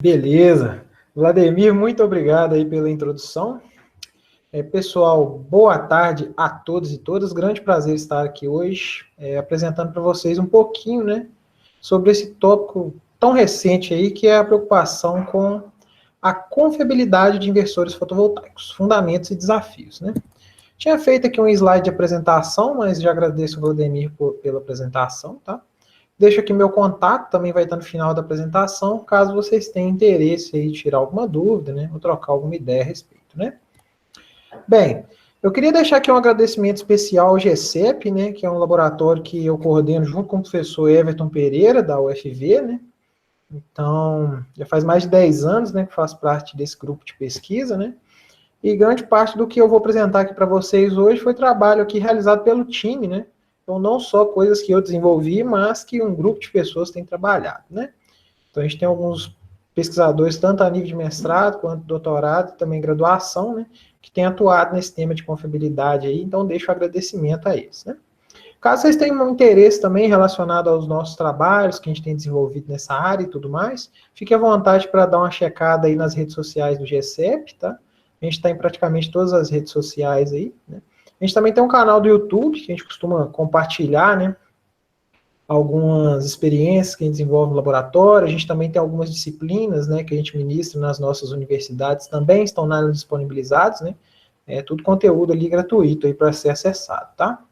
Beleza. Vladimir, muito obrigado aí pela introdução. Pessoal, boa tarde a todos e todas. Grande prazer estar aqui hoje, apresentando para vocês um pouquinho, né, sobre esse tópico tão recente aí, que é a preocupação com a confiabilidade de inversores fotovoltaicos, fundamentos e desafios, né? Tinha feito aqui um slide de apresentação, mas já agradeço o Vladimir pela apresentação, tá? Deixo aqui meu contato, também vai estar no final da apresentação, caso vocês tenham interesse em tirar alguma dúvida, né, ou trocar alguma ideia a respeito, né. Bem, eu queria deixar aqui um agradecimento especial ao GCEP, né, que é um laboratório que eu coordeno junto com o professor Everton Pereira, da UFV, né. Então, já faz mais de 10 anos, né, que faço parte desse grupo de pesquisa, né, e grande parte do que eu vou apresentar aqui para vocês hoje foi trabalho aqui realizado pelo time, né. Então, não só coisas que eu desenvolvi, mas que um grupo de pessoas tem trabalhado, né? Então, a gente tem alguns pesquisadores, tanto a nível de mestrado, quanto doutorado, também graduação, né? Que têm atuado nesse tema de confiabilidade aí, então deixo o agradecimento a eles, né? Caso vocês tenham um interesse também relacionado aos nossos trabalhos que a gente tem desenvolvido nessa área e tudo mais, fique à vontade para dar uma checada aí nas redes sociais do GCEP, tá? A gente está em praticamente todas as redes sociais aí, né? A gente também tem um canal do YouTube, que a gente costuma compartilhar, né, algumas experiências que a gente desenvolve no laboratório. A gente também tem algumas disciplinas, né, que a gente ministra nas nossas universidades, também estão lá disponibilizados, né, tudo conteúdo ali gratuito aí para ser acessado, tá?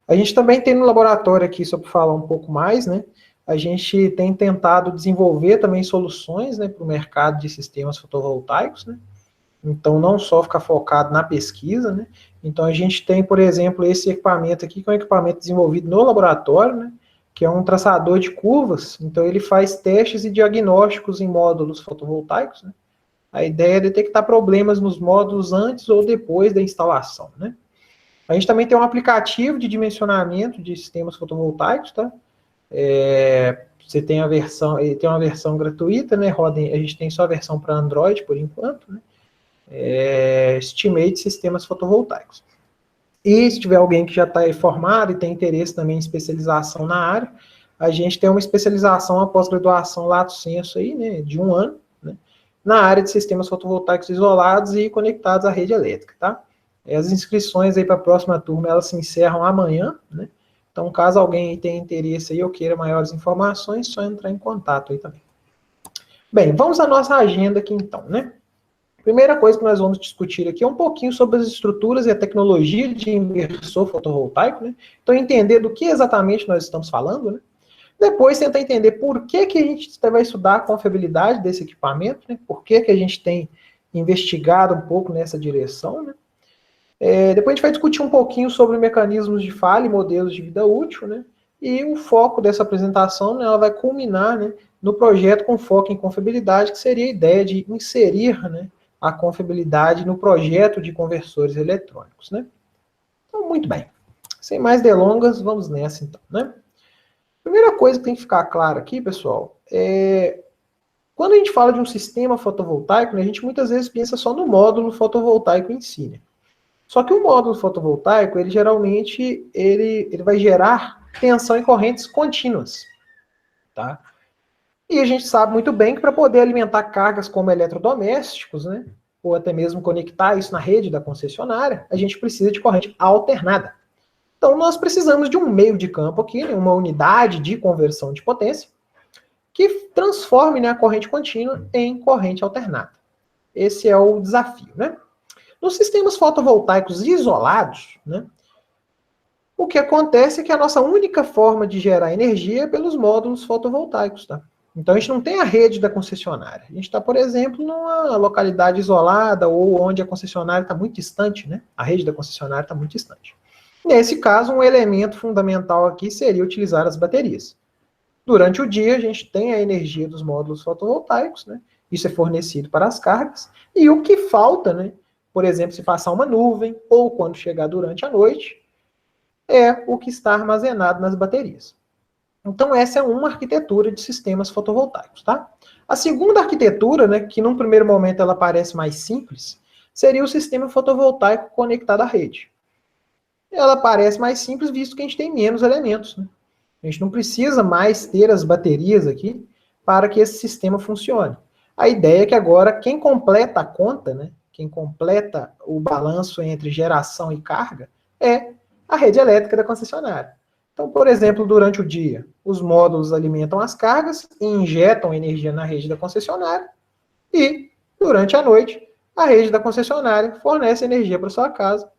A gente também tem no laboratório aqui, só para falar um pouco mais, né, a gente tem tentado desenvolver também soluções, né, para o mercado de sistemas fotovoltaicos, né. Então, não só ficar focado na pesquisa, né? Então, a gente tem, por exemplo, esse equipamento aqui, que é um equipamento desenvolvido no laboratório, né? Que é um traçador de curvas. Então, ele faz testes e diagnósticos em módulos fotovoltaicos, né? A ideia é detectar problemas nos módulos antes ou depois da instalação, né? A gente também tem um aplicativo de dimensionamento de sistemas fotovoltaicos, tá? Você tem ele tem uma versão gratuita, né? A gente tem só a versão para Android, por enquanto, né? Estimate sistemas fotovoltaicos. E se tiver alguém que já está formado e tem interesse também em especialização na área, a gente tem uma especialização, uma pós-graduação lato sensu aí, né, de 1 ano, né, na área de sistemas fotovoltaicos isolados e conectados à rede elétrica, tá? As inscrições aí para a próxima turma, elas se encerram amanhã, né? Então, caso alguém tenha interesse aí ou queira maiores informações, só entrar em contato aí também. Bem, vamos à nossa agenda aqui então, né? Primeira coisa que nós vamos discutir aqui é um pouquinho sobre as estruturas e a tecnologia de inversor fotovoltaico, né? Então, entender do que exatamente nós estamos falando, né? Depois, tentar entender por que a gente vai estudar a confiabilidade desse equipamento, né? Por que a gente tem investigado um pouco nessa direção, né? Depois a gente vai discutir um pouquinho sobre mecanismos de falha e modelos de vida útil, né? E o foco dessa apresentação, né, ela vai culminar, né, no projeto com foco em confiabilidade, que seria a ideia de inserir, né, a confiabilidade no projeto de conversores eletrônicos, né? Então, muito bem. Sem mais delongas, vamos nessa então, né? Primeira coisa que tem que ficar clara aqui, pessoal, quando a gente fala de um sistema fotovoltaico, né, a gente muitas vezes pensa só no módulo fotovoltaico em si, né? Só que o módulo fotovoltaico, ele geralmente, ele vai gerar tensão em correntes contínuas, tá? E a gente sabe muito bem que para poder alimentar cargas como eletrodomésticos, né, ou até mesmo conectar isso na rede da concessionária, a gente precisa de corrente alternada. Então, nós precisamos de um meio de campo aqui, né, uma unidade de conversão de potência, que transforme, né, a corrente contínua em corrente alternada. Esse é o desafio, né? Nos sistemas fotovoltaicos isolados, né, o que acontece é que a nossa única forma de gerar energia é pelos módulos fotovoltaicos, tá? Então, a gente não tem a rede da concessionária. A gente está, por exemplo, numa localidade isolada ou onde a concessionária está muito distante, né? A rede da concessionária está muito distante. Nesse caso, um elemento fundamental aqui seria utilizar as baterias. Durante o dia, a gente tem a energia dos módulos fotovoltaicos, né? Isso é fornecido para as cargas. E o que falta, né? Por exemplo, se passar uma nuvem ou quando chegar durante a noite, é o que está armazenado nas baterias. Então, essa é uma arquitetura de sistemas fotovoltaicos, tá? A segunda arquitetura, né, que num primeiro momento ela parece mais simples, seria o sistema fotovoltaico conectado à rede. Ela parece mais simples visto que a gente tem menos elementos, né? A gente não precisa mais ter as baterias aqui para que esse sistema funcione. A ideia é que agora quem completa a conta, né, quem completa o balanço entre geração e carga, é a rede elétrica da concessionária. Então, por exemplo, durante o dia, os módulos alimentam as cargas e injetam energia na rede da concessionária, e, durante a noite, a rede da concessionária fornece energia para sua casa,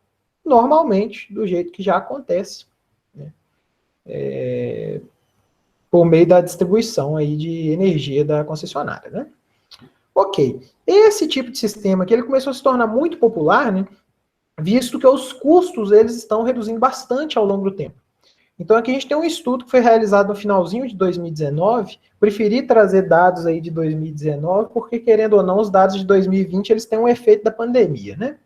normalmente, do jeito que já acontece, né? Por meio da distribuição aí de energia da concessionária, né? Ok. Esse tipo de sistema aqui, ele começou a se tornar muito popular, né? Visto que os custos, eles estão reduzindo bastante ao longo do tempo. Então aqui a gente tem um estudo que foi realizado no finalzinho de 2019, preferi trazer dados aí de 2019, porque querendo ou não, os dados de 2020, eles têm um efeito da pandemia, né?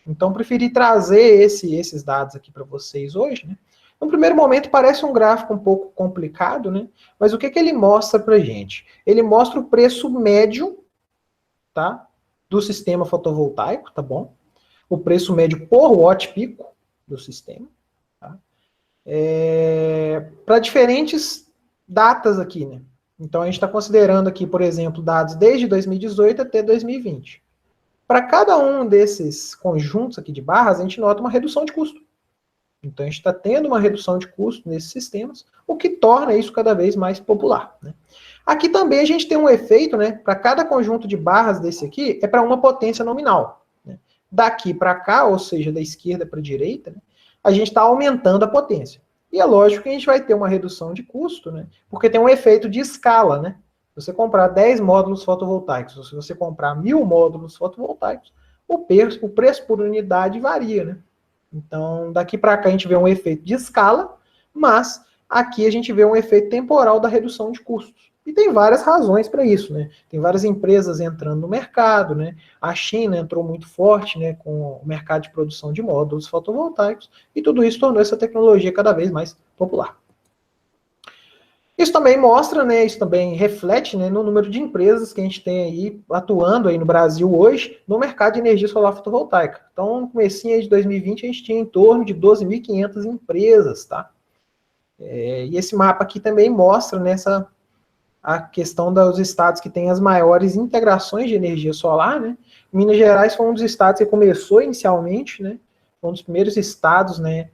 Então preferi trazer esses dados aqui para vocês hoje, né? No primeiro momento parece um gráfico um pouco complicado, né? Mas o que ele mostra para a gente? Ele mostra o preço médio, tá? Do sistema fotovoltaico, tá bom? O preço médio por watt pico do sistema, tá? Para diferentes datas aqui, né? Então a gente está considerando aqui, por exemplo, dados desde 2018 até 2020. Para cada um desses conjuntos aqui de barras, a gente nota uma redução de custo. Então a gente está tendo uma redução de custo nesses sistemas, o que torna isso cada vez mais popular, né? Aqui também a gente tem um efeito, né? Para cada conjunto de barras desse aqui, é para uma potência nominal, né? Daqui para cá, ou seja, da esquerda para a direita, né, a gente está aumentando a potência. E é lógico que a gente vai ter uma redução de custo, né? Porque tem um efeito de escala, né? Se você comprar 10 módulos fotovoltaicos, ou se você comprar 1000 módulos fotovoltaicos, o preço por unidade varia, né? Então, daqui para cá a gente vê um efeito de escala, mas aqui a gente vê um efeito temporal da redução de custos. E tem várias razões para isso, né? Tem várias empresas entrando no mercado, né? A China entrou muito forte, né, com o mercado de produção de módulos fotovoltaicos, e tudo isso tornou essa tecnologia cada vez mais popular. Isso também mostra, né, isso também reflete, né, no número de empresas que a gente tem aí atuando aí no Brasil hoje no mercado de energia solar fotovoltaica. Então, no comecinho aí de 2020, a gente tinha em torno de 12.500 empresas, tá? E esse mapa aqui também mostra nessa a questão dos estados que têm as maiores integrações de energia solar, né? Minas Gerais foi um dos estados que começou inicialmente, né? Foi um dos primeiros estados, né,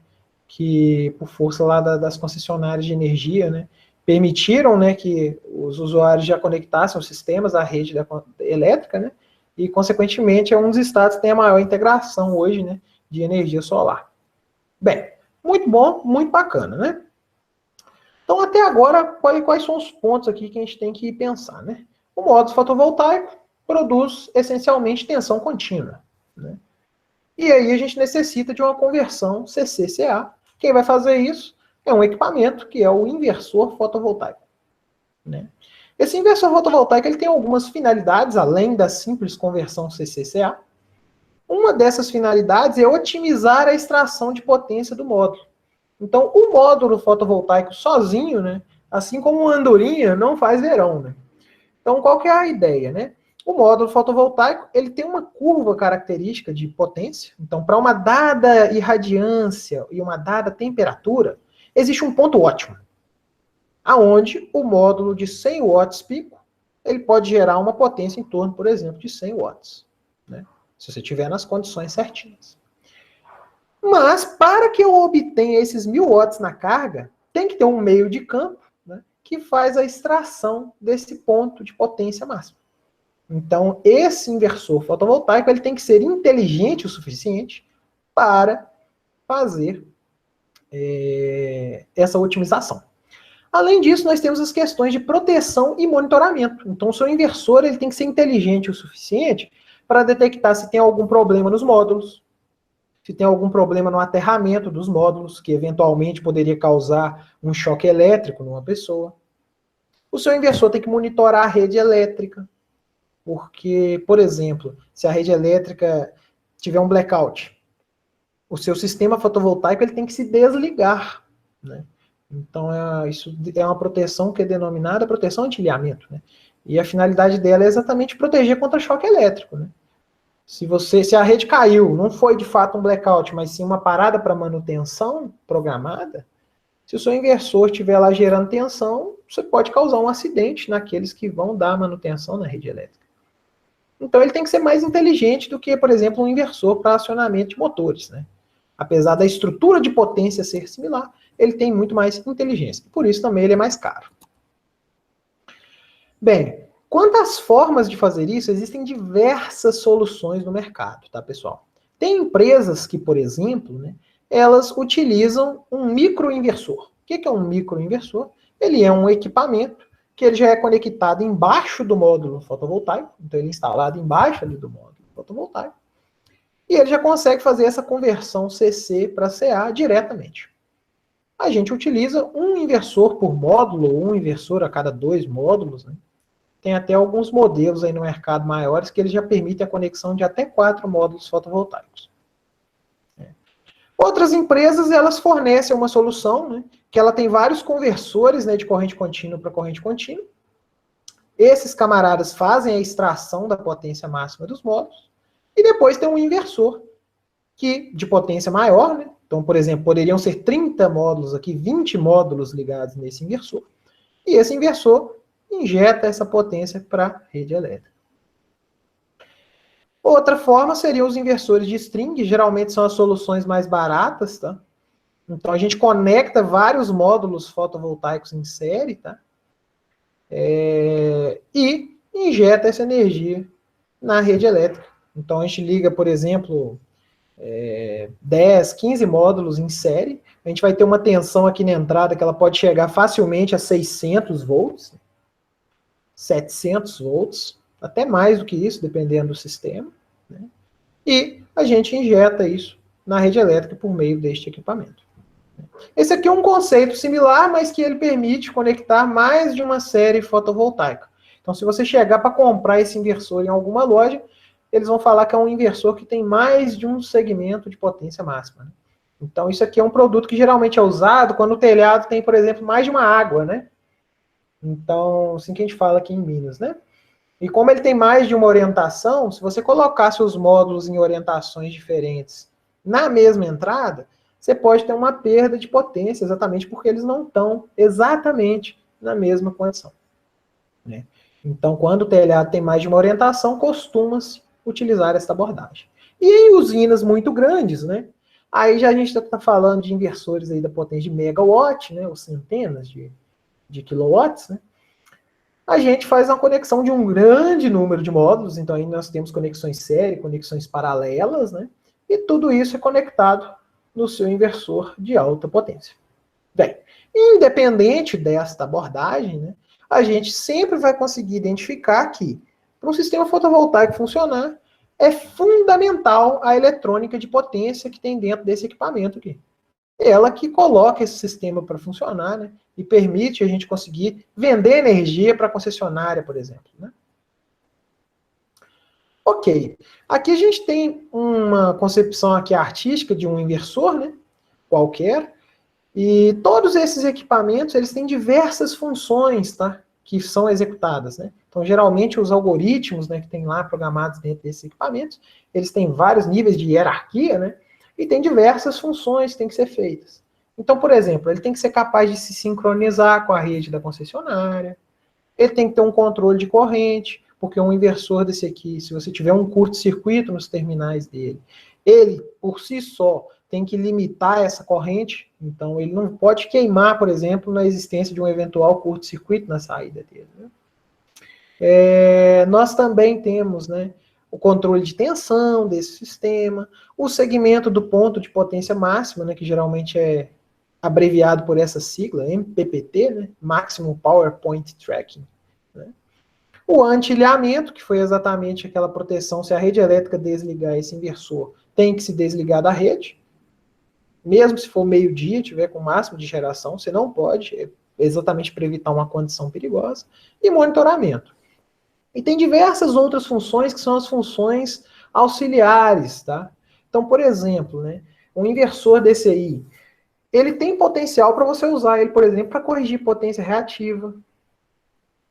que por força lá das concessionárias de energia, né, permitiram, né, que os usuários já conectassem os sistemas à rede elétrica, né, e consequentemente é um dos estados que tem a maior integração hoje, né, de energia solar. Bem, muito bom, muito bacana, né? Então, até agora, quais são os pontos aqui que a gente tem que pensar, né? O módulo fotovoltaico produz essencialmente tensão contínua, né? E aí a gente necessita de uma conversão CC-CA. Quem vai fazer isso é um equipamento que é o inversor fotovoltaico, né? Esse inversor fotovoltaico ele tem algumas finalidades, além da simples conversão CC-CA. Uma dessas finalidades é otimizar a extração de potência do módulo. Então, o módulo fotovoltaico sozinho, né, assim como uma andorinha, não faz verão, né? Então, qual que é a ideia, né? O módulo fotovoltaico, ele tem uma curva característica de potência. Então, para uma dada irradiância e uma dada temperatura, existe um ponto ótimo, aonde o módulo de 100 watts pico, ele pode gerar uma potência em torno, por exemplo, de 100 watts, né? Se você tiver nas condições certinhas. Mas, para que eu obtenha esses 1000 watts na carga, tem que ter um meio de campo, né, que faz a extração desse ponto de potência máxima. Então, esse inversor fotovoltaico ele tem que ser inteligente o suficiente para fazer essa otimização. Além disso, nós temos as questões de proteção e monitoramento. Então, o seu inversor ele tem que ser inteligente o suficiente para detectar se tem algum problema nos módulos, se tem algum problema no aterramento dos módulos, que eventualmente poderia causar um choque elétrico numa pessoa. O seu inversor tem que monitorar a rede elétrica, porque, por exemplo, se a rede elétrica tiver um blackout, o seu sistema fotovoltaico ele tem que se desligar, né? Então, isso é uma proteção que é denominada proteção anti-ilhamento, né? E a finalidade dela é exatamente proteger contra choque elétrico, né? Se a rede caiu, não foi de fato um blackout, mas sim uma parada para manutenção programada, se o seu inversor estiver lá gerando tensão, você pode causar um acidente naqueles que vão dar manutenção na rede elétrica. Então ele tem que ser mais inteligente do que, por exemplo, um inversor para acionamento de motores, né? Apesar da estrutura de potência ser similar, ele tem muito mais inteligência. Por isso também ele é mais caro. Bem, quanto às formas de fazer isso, existem diversas soluções no mercado, tá, pessoal? Tem empresas que, por exemplo, né, elas utilizam um microinversor. O que é um microinversor? Ele é um equipamento que ele já é conectado embaixo do módulo fotovoltaico, então ele é instalado embaixo ali do módulo fotovoltaico, e ele já consegue fazer essa conversão CC para CA diretamente. A gente utiliza um inversor por módulo, ou um inversor a cada 2 módulos, né? Tem até alguns modelos aí no mercado maiores que eles já permitem a conexão de até 4 módulos fotovoltaicos. Outras empresas, elas fornecem uma solução, né, que ela tem vários conversores, né, de corrente contínua para corrente contínua. Esses camaradas fazem a extração da potência máxima dos módulos. E depois tem um inversor, que de potência maior, né? Então, por exemplo, poderiam ser 30 módulos aqui, 20 módulos ligados nesse inversor. E esse inversor injeta essa potência para a rede elétrica. Outra forma seriam os inversores de string, que geralmente são as soluções mais baratas, tá? Então a gente conecta vários módulos fotovoltaicos em série, tá? E injeta essa energia na rede elétrica. Então a gente liga, por exemplo, 10, 15 módulos em série. A gente vai ter uma tensão aqui na entrada que ela pode chegar facilmente a 600 volts, 700 volts, até mais do que isso, dependendo do sistema, né? E a gente injeta isso na rede elétrica por meio deste equipamento. Esse aqui é um conceito similar, mas que ele permite conectar mais de uma série fotovoltaica. Então, se você chegar para comprar esse inversor em alguma loja, eles vão falar que é um inversor que tem mais de um segmento de potência máxima, né? Então, isso aqui é um produto que geralmente é usado quando o telhado tem, por exemplo, mais de uma água, né? Então, assim que a gente fala aqui em Minas, né? E como ele tem mais de uma orientação, se você colocasse os módulos em orientações diferentes na mesma entrada, você pode ter uma perda de potência, exatamente porque eles não estão exatamente na mesma condição, né? Então, quando o telhado tem mais de uma orientação, costuma-se utilizar essa abordagem. E em usinas muito grandes, né? Aí já a gente está falando de inversores aí da potência de megawatt, né? Ou centenas de quilowatts, né? A gente faz uma conexão de um grande número de módulos, então aí nós temos conexões série, conexões paralelas, né? E tudo isso é conectado no seu inversor de alta potência. Bem, independente desta abordagem, né, a gente sempre vai conseguir identificar que, para um sistema fotovoltaico funcionar, é fundamental a eletrônica de potência que tem dentro desse equipamento aqui. Ela que coloca esse sistema para funcionar, né, e permite a gente conseguir vender energia para a concessionária, por exemplo, né? Ok. Aqui a gente tem uma concepção aqui artística de um inversor, né, qualquer, e todos esses equipamentos, eles têm diversas funções, tá, que são executadas, né? Então, geralmente, os algoritmos, né, que tem lá programados dentro desses equipamentos, eles têm vários níveis de hierarquia, né, e tem diversas funções que têm que ser feitas. Então, por exemplo, ele tem que ser capaz de se sincronizar com a rede da concessionária, ele tem que ter um controle de corrente, porque um inversor desse aqui, se você tiver um curto-circuito nos terminais dele, ele, por si só, tem que limitar essa corrente, então ele não pode queimar, por exemplo, na existência de um eventual curto-circuito na saída dele, né? Nós também temos, né, o controle de tensão desse sistema, o segmento do ponto de potência máxima, né, que geralmente é abreviado por essa sigla, MPPT, né, Maximum Power Point Tracking, né? O anti-ilhamento, que foi exatamente aquela proteção, se a rede elétrica desligar esse inversor, tem que se desligar da rede, mesmo se for meio-dia, tiver com o máximo de geração, você não pode, exatamente para evitar uma condição perigosa, e monitoramento. E tem diversas outras funções que são as funções auxiliares, tá? Então, por exemplo, né, um inversor desse aí, ele tem potencial para você usar ele, por exemplo, para corrigir potência reativa,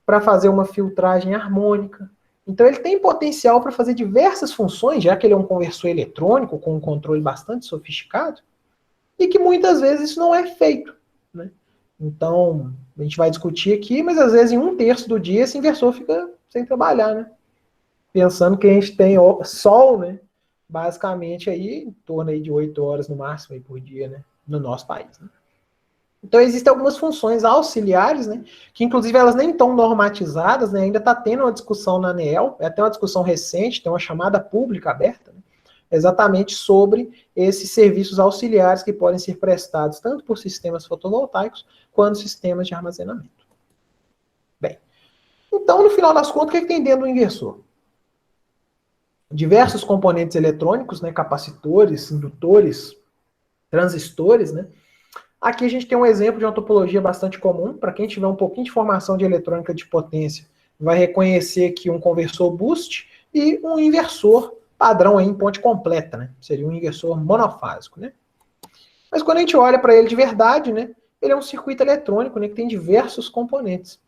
para fazer uma filtragem harmônica. Então, ele tem potencial para fazer diversas funções, já que ele é um conversor eletrônico com um controle bastante sofisticado, e que muitas vezes isso não é feito, né? Então, a gente vai discutir aqui, mas às vezes em 1/3 do dia esse inversor fica sem trabalhar, né? Pensando que a gente tem sol, né? Basicamente aí, em torno aí de 8 horas no máximo aí por dia, né? No nosso país, né? Então, existem algumas funções auxiliares, né, que inclusive elas nem estão normatizadas, né, ainda está tendo uma discussão na ANEEL, é até uma discussão recente, tem uma chamada pública aberta, né, exatamente sobre esses serviços auxiliares que podem ser prestados tanto por sistemas fotovoltaicos quanto sistemas de armazenamento. Bem, então, no final das contas, o que tem dentro do inversor? Diversos componentes eletrônicos, né, capacitores, indutores, transistores, né. Aqui a gente tem um exemplo de uma topologia bastante comum. Para quem tiver um pouquinho de formação de eletrônica de potência, vai reconhecer que um conversor boost e um inversor padrão aí em ponte completa, né? Seria um inversor monofásico, né? Mas quando a gente olha para ele de verdade, né, ele é um circuito eletrônico, né, que tem diversos componentes.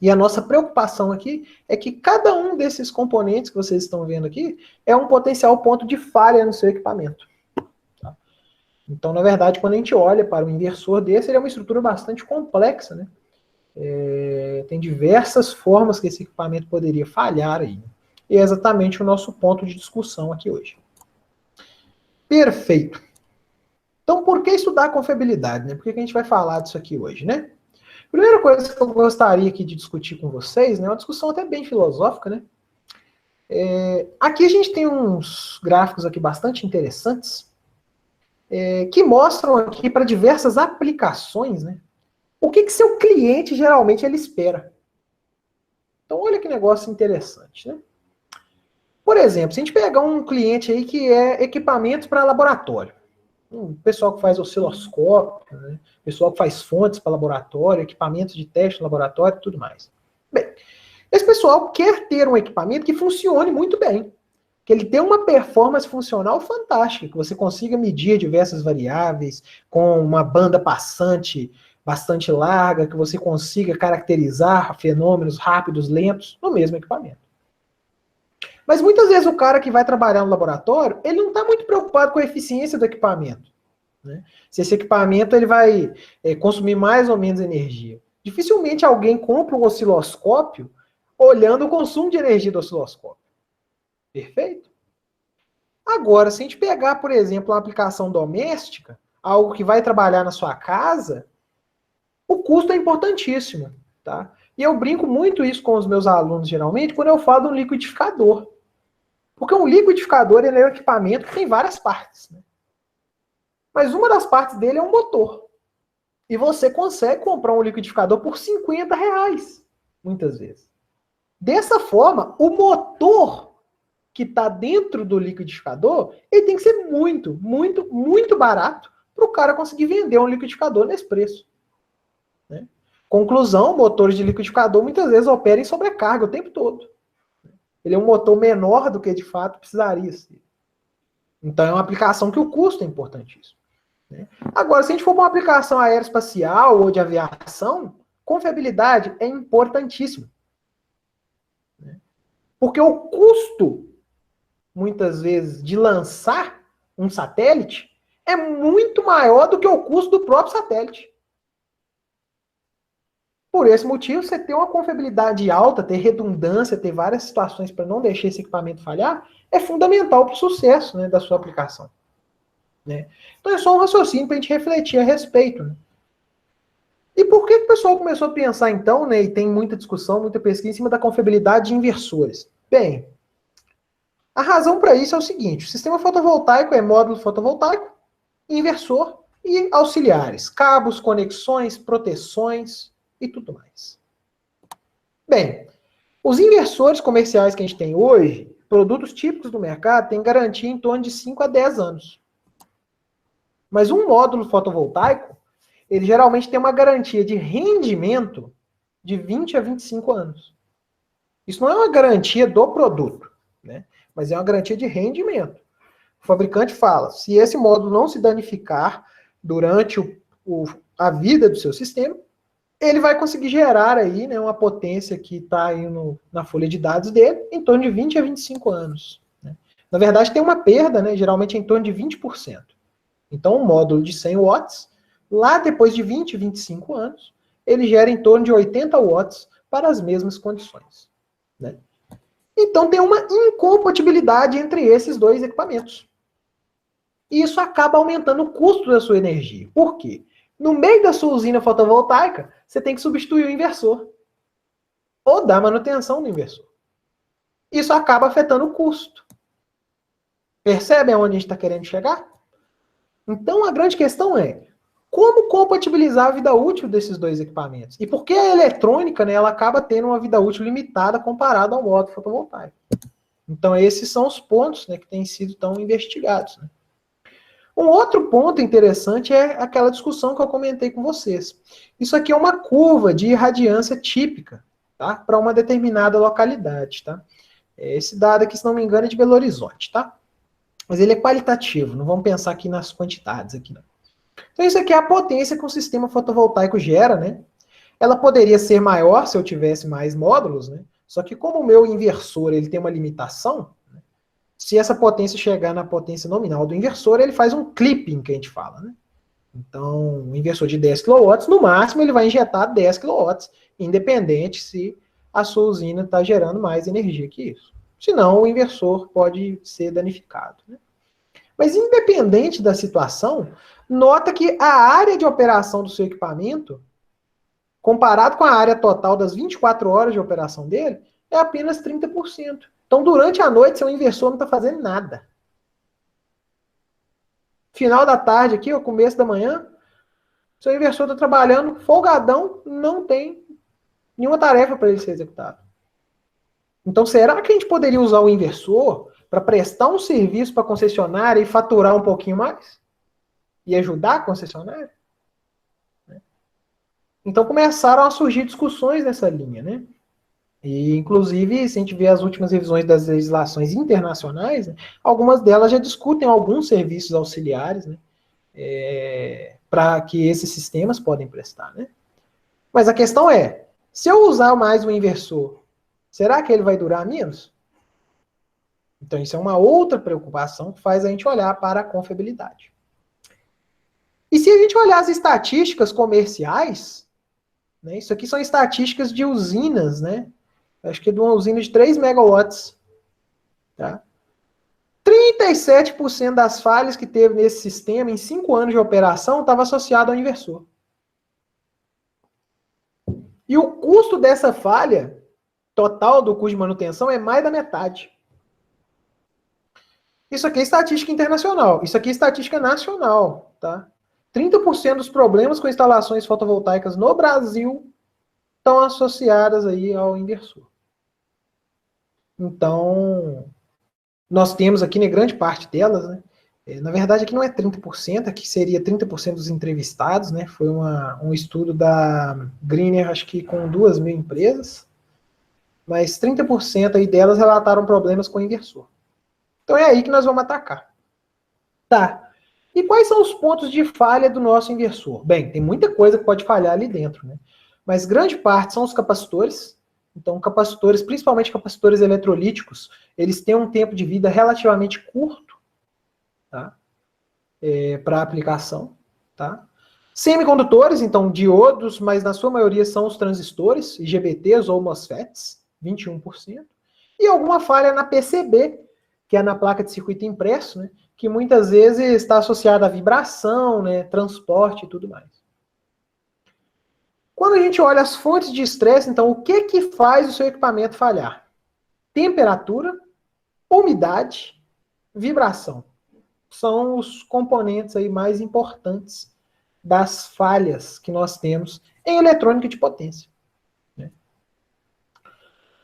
E a nossa preocupação aqui é que cada um desses componentes que vocês estão vendo aqui é um potencial ponto de falha no seu equipamento. Então, na verdade, quando a gente olha para um inversor desse, ele é uma estrutura bastante complexa, né? Tem diversas formas que esse equipamento poderia falhar aí. E é exatamente o nosso ponto de discussão aqui hoje. Perfeito. Então, por que estudar confiabilidade, né? Por que a gente vai falar disso aqui hoje, né? Primeira coisa que eu gostaria aqui de discutir com vocês, né? Uma discussão até bem filosófica, né? Aqui a gente tem uns gráficos aqui bastante interessantes, que mostram aqui para diversas aplicações, né? O que seu cliente geralmente ele espera. Então, olha que negócio interessante, né? Por exemplo, se a gente pegar um cliente aí que é equipamento para laboratório, pessoal que faz osciloscópio, né? Pessoal que faz fontes para laboratório, equipamentos de teste no laboratório e tudo mais. Bem, esse pessoal quer ter um equipamento que funcione muito bem, que ele tenha uma performance funcional fantástica, que você consiga medir diversas variáveis com uma banda passante bastante larga, que você consiga caracterizar fenômenos rápidos, lentos, no mesmo equipamento. Mas muitas vezes o cara que vai trabalhar no laboratório, ele não está muito preocupado com a eficiência do equipamento, né? Se esse equipamento ele vai consumir mais ou menos energia. Dificilmente alguém compra um osciloscópio olhando o consumo de energia do osciloscópio. Perfeito? Agora, se a gente pegar, por exemplo, uma aplicação doméstica, algo que vai trabalhar na sua casa, o custo é importantíssimo, tá? E eu brinco muito isso com os meus alunos, geralmente, quando eu falo de um liquidificador. Porque um liquidificador ele é um equipamento que tem várias partes, né? Mas uma das partes dele é um motor. E você consegue comprar um liquidificador por R$50, muitas vezes. Dessa forma, o motor que está dentro do liquidificador, ele tem que ser muito, muito, muito barato para o cara conseguir vender um liquidificador nesse preço, né? Conclusão, motores de liquidificador muitas vezes operam em sobrecarga o tempo todo. Ele é um motor menor do que de fato precisaria ser. Então é uma aplicação que o custo é importantíssimo, né? Agora, se a gente for uma aplicação aeroespacial ou de aviação, confiabilidade é importantíssimo, né? Porque o custo, muitas vezes, de lançar um satélite é muito maior do que o custo do próprio satélite. Por esse motivo, você ter uma confiabilidade alta, ter redundância, ter várias situações para não deixar esse equipamento falhar, é fundamental para o sucesso, né, da sua aplicação, né? Então é só um raciocínio para a gente refletir a respeito, né? E por que o pessoal começou a pensar então, né, e tem muita discussão, muita pesquisa em cima da confiabilidade de inversores? Bem, a razão para isso é o seguinte: o sistema fotovoltaico é módulo fotovoltaico, inversor e auxiliares, cabos, conexões, proteções e tudo mais. Bem, os inversores comerciais que a gente tem hoje, produtos típicos do mercado, têm garantia em torno de 5 a 10 anos. Mas um módulo fotovoltaico, ele geralmente tem uma garantia de rendimento de 20 a 25 anos. Isso não é uma garantia do produto, né? Mas é uma garantia de rendimento. O fabricante fala, se esse módulo não se danificar durante a vida do seu sistema, ele vai conseguir gerar aí, né, uma potência que está aí na folha de dados dele em torno de 20 a 25 anos. Né? Na verdade, tem uma perda, né, geralmente em torno de 20%. Então, um módulo de 100 watts, lá depois de 20, 25 anos, ele gera em torno de 80 watts para as mesmas condições, né? Então tem uma incompatibilidade entre esses dois equipamentos. E isso acaba aumentando o custo da sua energia. Por quê? No meio da sua usina fotovoltaica, você tem que substituir o inversor. Ou dar manutenção no inversor. Isso acaba afetando o custo. Percebe aonde a gente está querendo chegar? Então a grande questão é, como compatibilizar a vida útil desses dois equipamentos? E por que a eletrônica, né, ela acaba tendo uma vida útil limitada comparada ao modo fotovoltaico? Então esses são os pontos, né, que têm sido tão investigados. Né? Um outro ponto interessante é aquela discussão que eu comentei com vocês. Isso aqui é uma curva de irradiância típica, tá? Para uma determinada localidade, tá? Esse dado aqui, se não me engano, é de Belo Horizonte, tá? Mas ele é qualitativo, não vamos pensar aqui nas quantidades aqui, não. Então isso aqui é a potência que o sistema fotovoltaico gera, né? Ela poderia ser maior se eu tivesse mais módulos, né? Só que como o meu inversor ele tem uma limitação, né? Se essa potência chegar na potência nominal do inversor, ele faz um clipping, que a gente fala, né? Então, um inversor de 10 kW, no máximo ele vai injetar 10 kW, independente se a sua usina está gerando mais energia que isso. Senão, o inversor pode ser danificado, né? Mas independente da situação, nota que a área de operação do seu equipamento, comparado com a área total das 24 horas de operação dele, é apenas 30%. Então, durante a noite, seu inversor não está fazendo nada. Final da tarde aqui, ou começo da manhã, seu inversor está trabalhando folgadão, não tem nenhuma tarefa para ele ser executado. Então, será que a gente poderia usar o inversor para prestar um serviço para a concessionária e faturar um pouquinho mais? E ajudar a concessionária? Então começaram a surgir discussões nessa linha, né? E, inclusive, se a gente vê as últimas revisões das legislações internacionais, né, algumas delas já discutem alguns serviços auxiliares, né? Para que esses sistemas podem prestar, né? Mas a questão é, se eu usar mais o inversor, será que ele vai durar menos? Então isso é uma outra preocupação que faz a gente olhar para a confiabilidade. E se a gente olhar as estatísticas comerciais, né, isso aqui são estatísticas de usinas, né? Acho que de uma usina de 3 megawatts. Tá? 37% das falhas que teve nesse sistema em 5 anos de operação estava associado ao inversor. E o custo dessa falha, total do custo de manutenção, é mais da metade. Isso aqui é estatística internacional. Isso aqui é estatística nacional. Tá? 30% dos problemas com instalações fotovoltaicas no Brasil estão associadas aí ao inversor. Então, nós temos aqui, né, grande parte delas, né? Na verdade, aqui não é 30%, aqui seria 30% dos entrevistados, né? Foi um estudo da Greener, acho que com 2.000 empresas, mas 30% aí delas relataram problemas com o inversor. Então é aí que nós vamos atacar. Tá. E quais são os pontos de falha do nosso inversor? Bem, tem muita coisa que pode falhar ali dentro, né? Mas grande parte são os capacitores. Então, capacitores, principalmente capacitores eletrolíticos, eles têm um tempo de vida relativamente curto, tá? Para aplicação, tá? Semicondutores, então diodos, mas na sua maioria são os transistores, IGBTs ou MOSFETs, 21%. E alguma falha na PCB, que é na placa de circuito impresso, né? Que muitas vezes está associada à vibração, né? Transporte e tudo mais. Quando a gente olha as fontes de estresse, então, o que que faz o seu equipamento falhar? Temperatura, umidade, vibração. São os componentes aí mais importantes das falhas que nós temos em eletrônica de potência. Né?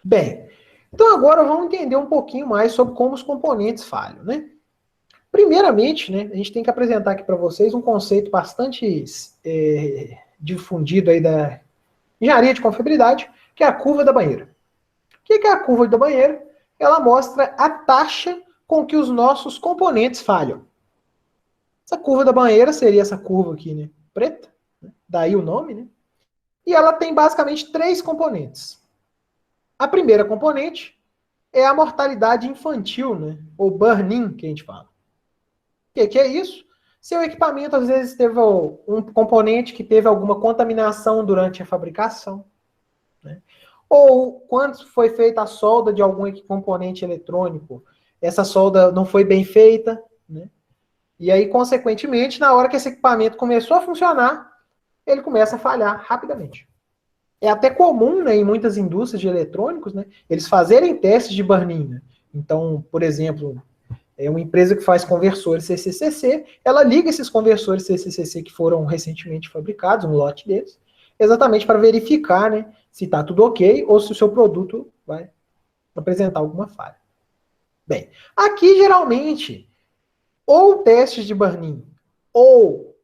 Bem, então agora vamos entender um pouquinho mais sobre como os componentes falham. Né? Primeiramente, né, a gente tem que apresentar aqui para vocês um conceito bastante difundido aí da engenharia de confiabilidade, que é a curva da banheira. O que é a curva da banheira? Ela mostra a taxa com que os nossos componentes falham. Essa curva da banheira seria essa curva aqui, né? Preta, né? Daí o nome, né? E ela tem basicamente 3 componentes. A primeira componente é a mortalidade infantil, né? Ou burn-in, que a gente fala. O que é isso? Seu equipamento, às vezes, teve um componente que teve alguma contaminação durante a fabricação, né? Ou quando foi feita a solda de algum componente eletrônico, essa solda não foi bem feita, né? E aí, consequentemente, na hora que esse equipamento começou a funcionar, ele começa a falhar rapidamente. É até comum, né, em muitas indústrias de eletrônicos, né, eles fazerem testes de burn-in. Né? Então, por exemplo, uma empresa que faz conversores CCCC, ela liga esses conversores CCCC que foram recentemente fabricados, um lote deles, exatamente para verificar, né, se está tudo ok ou se o seu produto vai apresentar alguma falha. Bem, aqui geralmente, ou testes de burn-in, ou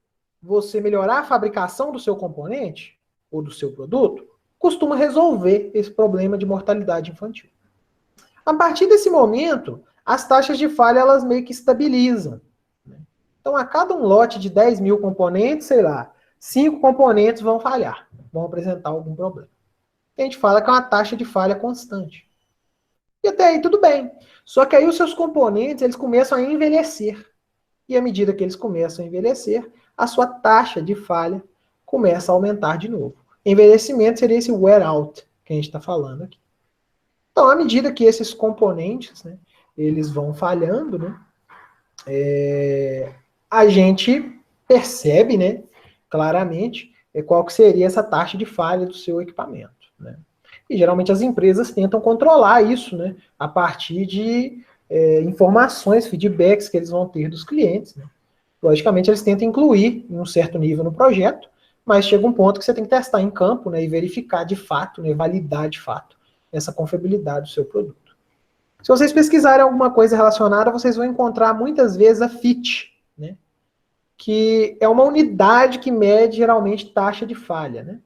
você melhorar a fabricação do seu componente, ou do seu produto, costuma resolver esse problema de mortalidade infantil. A partir desse momento, as taxas de falha elas meio que estabilizam. Né? Então, a cada um lote de 10 mil componentes, sei lá, 5 componentes vão falhar, vão apresentar algum problema. A gente fala que é uma taxa de falha constante. E até aí tudo bem. Só que aí os seus componentes eles começam a envelhecer. E à medida que eles começam a envelhecer, a sua taxa de falha começa a aumentar de novo. Envelhecimento seria esse wear out que a gente está falando aqui. Então, à medida que esses componentes, né, eles vão falhando, né, a gente percebe, né, claramente qual que seria essa taxa de falha do seu equipamento. Né? E geralmente as empresas tentam controlar isso, né, a partir de informações, feedbacks que eles vão ter dos clientes. Né? Logicamente, eles tentam incluir em um certo nível no projeto, mas chega um ponto que você tem que testar em campo, né, e verificar de fato, né, validar de fato essa confiabilidade do seu produto. Se vocês pesquisarem alguma coisa relacionada, vocês vão encontrar muitas vezes a FIT, né, que é uma unidade que mede geralmente taxa de falha. Né?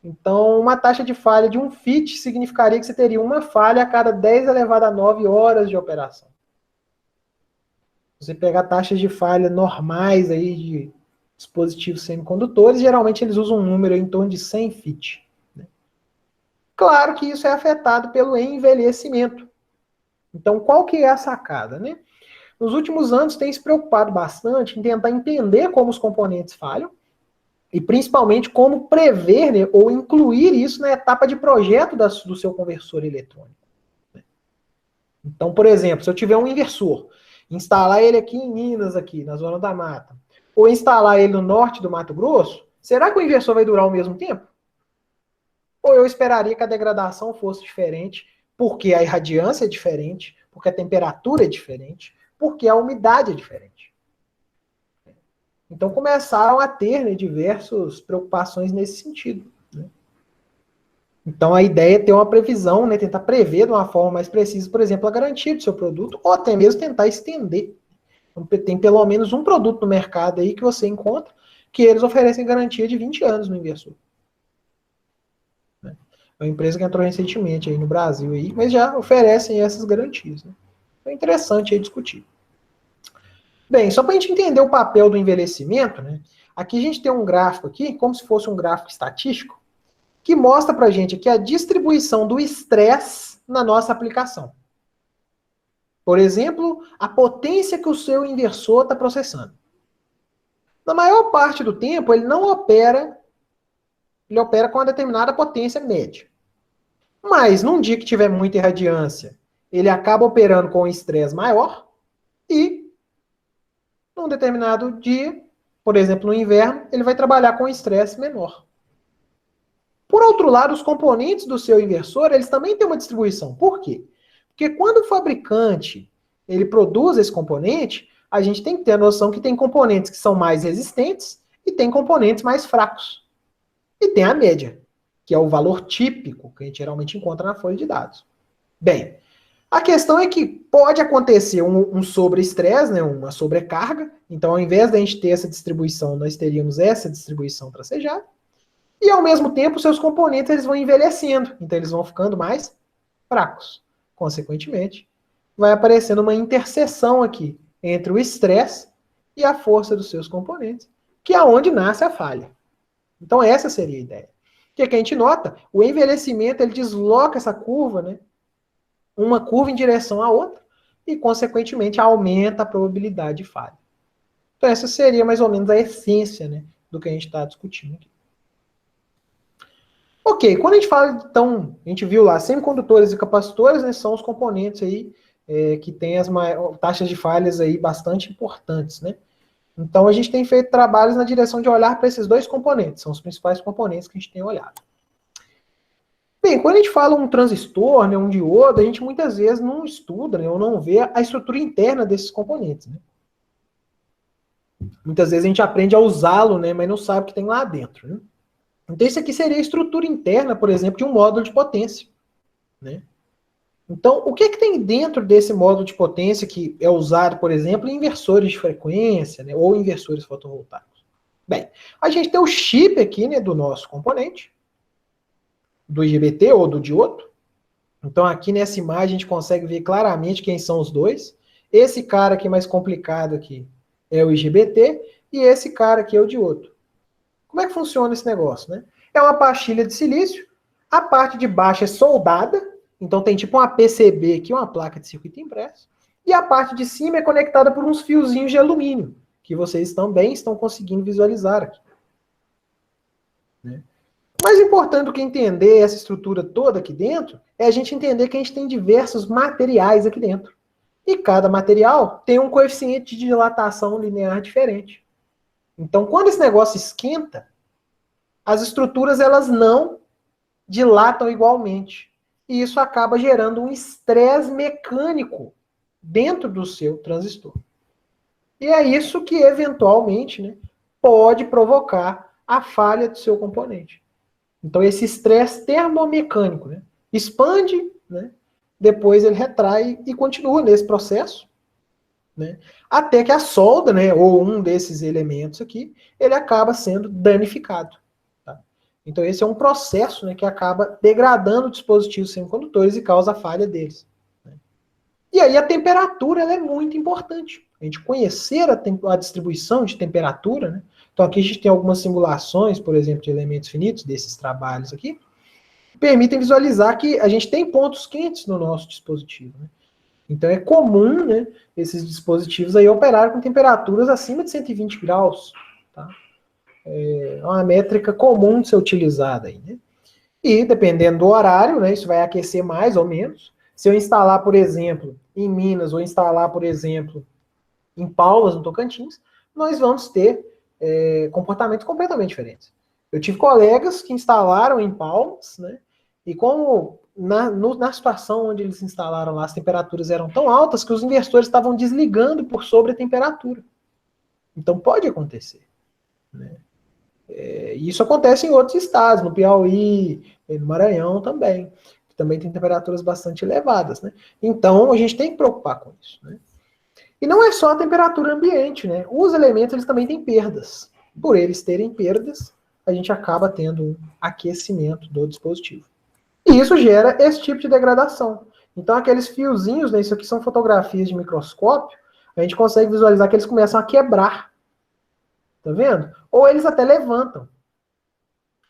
Então, uma taxa de falha de um FIT significaria que você teria uma falha a cada 10 elevado a 9 horas de operação. Você pegar taxas de falha normais aí de dispositivos semicondutores, geralmente eles usam um número em torno de 100 FIT. Né? Claro que isso é afetado pelo envelhecimento. Então, qual que é a sacada? Né? Nos últimos anos, tem se preocupado bastante em tentar entender como os componentes falham e, principalmente, como prever, né, ou incluir isso na etapa de projeto do seu conversor eletrônico. Né? Então, por exemplo, se eu tiver um inversor, instalar ele aqui em Minas, aqui na Zona da Mata, ou instalar ele no norte do Mato Grosso, será que o inversor vai durar o mesmo tempo? Ou eu esperaria que a degradação fosse diferente, porque a irradiância é diferente, porque a temperatura é diferente, porque a umidade é diferente. Então começaram a ter, né, diversas preocupações nesse sentido. Né? Então a ideia é ter uma previsão, né, tentar prever de uma forma mais precisa, por exemplo, a garantia do seu produto, ou até mesmo tentar estender. Então, tem pelo menos um produto no mercado aí que você encontra que eles oferecem garantia de 20 anos no inversor. Né? É uma empresa que entrou recentemente aí no Brasil, aí, mas já oferecem essas garantias. Né? É interessante aí discutir. Bem, só para a gente entender o papel do envelhecimento, né? Aqui a gente tem um gráfico aqui, como se fosse um gráfico estatístico, que mostra para a gente aqui a distribuição do estresse na nossa aplicação. Por exemplo, a potência que o seu inversor está processando. Na maior parte do tempo, ele não opera, ele opera com uma determinada potência média. Mas, num dia que tiver muita irradiância, ele acaba operando com um estresse maior e, num determinado dia, por exemplo, no inverno, ele vai trabalhar com estresse menor. Por outro lado, os componentes do seu inversor, eles também têm uma distribuição. Por quê? Porque quando o fabricante ele produz esse componente, a gente tem que ter a noção que tem componentes que são mais resistentes e tem componentes mais fracos. E tem a média, que é o valor típico que a gente geralmente encontra na folha de dados. Bem, a questão é que pode acontecer um sobreestresse, né, uma sobrecarga. Então, ao invés da gente ter essa distribuição, nós teríamos essa distribuição tracejada. E, ao mesmo tempo, seus componentes eles vão envelhecendo. Então, eles vão ficando mais fracos. Consequentemente, vai aparecendo uma interseção aqui entre o estresse e a força dos seus componentes, que é onde nasce a falha. Então, essa seria a ideia. O que a gente nota? O envelhecimento ele desloca essa curva, né? Uma curva em direção à outra, e, consequentemente, aumenta a probabilidade de falha. Então, essa seria mais ou menos a essência, né, do que a gente está discutindo aqui. Ok, quando a gente fala, então, a gente viu lá, semicondutores e capacitores, né, são os componentes aí que têm as taxas de falhas aí bastante importantes, né? Então, a gente tem feito trabalhos na direção de olhar para esses dois componentes, são os principais componentes que a gente tem olhado. Bem, quando a gente fala um transistor, né, um diodo, a gente muitas vezes não estuda, né, ou não vê a estrutura interna desses componentes, né? Muitas vezes a gente aprende a usá-lo, né, mas não sabe o que tem lá dentro, né? Então, isso aqui seria a estrutura interna, por exemplo, de um módulo de potência, né? Então, o que que tem dentro desse módulo de potência que é usado, por exemplo, em inversores de frequência, né, ou inversores fotovoltaicos? Bem, a gente tem o chip aqui, né, do nosso componente, do IGBT ou do diodo. Então, aqui nessa imagem, a gente consegue ver claramente quem são os dois. Esse cara aqui mais complicado aqui é o IGBT, e esse cara aqui é o diodo. Como é que funciona esse negócio, né? É uma pastilha de silício, a parte de baixo é soldada, então tem tipo uma PCB aqui, uma placa de circuito impresso, e a parte de cima é conectada por uns fiozinhos de alumínio, que vocês também estão conseguindo visualizar aqui, né? Mais importante do que entender essa estrutura toda aqui dentro, é a gente entender que a gente tem diversos materiais aqui dentro. E cada material tem um coeficiente de dilatação linear diferente. Então, quando esse negócio esquenta, as estruturas elas não dilatam igualmente. E isso acaba gerando um estresse mecânico dentro do seu transistor. E é isso que, eventualmente, né, pode provocar a falha do seu componente. Então, esse estresse termomecânico, né, expande, né, depois ele retrai e continua nesse processo, né, até que a solda, né, ou um desses elementos aqui, ele acaba sendo danificado. Tá? Então, esse é um processo, né, que acaba degradando dispositivos semicondutores e causa a falha deles. Né? E aí a temperatura ela é muito importante. A gente conhecer a distribuição de temperatura, né? Então aqui a gente tem algumas simulações, por exemplo, de elementos finitos, desses trabalhos aqui, que permitem visualizar que a gente tem pontos quentes no nosso dispositivo. Né? Então é comum, né, esses dispositivos aí operarem com temperaturas acima de 120 graus. Tá? É uma métrica comum de ser utilizada aí. Né? E dependendo do horário, né, isso vai aquecer mais ou menos. Se eu instalar, por exemplo, em Minas, ou instalar, por exemplo, em Palmas, no Tocantins, nós vamos ter comportamentos completamente diferentes. Eu tive colegas que instalaram em Palmas, né, e como na situação onde eles instalaram lá, as temperaturas eram tão altas que os inversores estavam desligando por sobre a temperatura. Então pode acontecer. Né? E isso acontece em outros estados, no Piauí, no Maranhão também, que também tem temperaturas bastante elevadas. Né? Então a gente tem que preocupar com isso. Né? E não é só a temperatura ambiente, né? Os elementos eles também têm perdas. Por eles terem perdas, a gente acaba tendo um aquecimento do dispositivo. E isso gera esse tipo de degradação. Então, aqueles fiozinhos, né, isso aqui são fotografias de microscópio, a gente consegue visualizar que eles começam a quebrar. Tá vendo? Ou eles até levantam.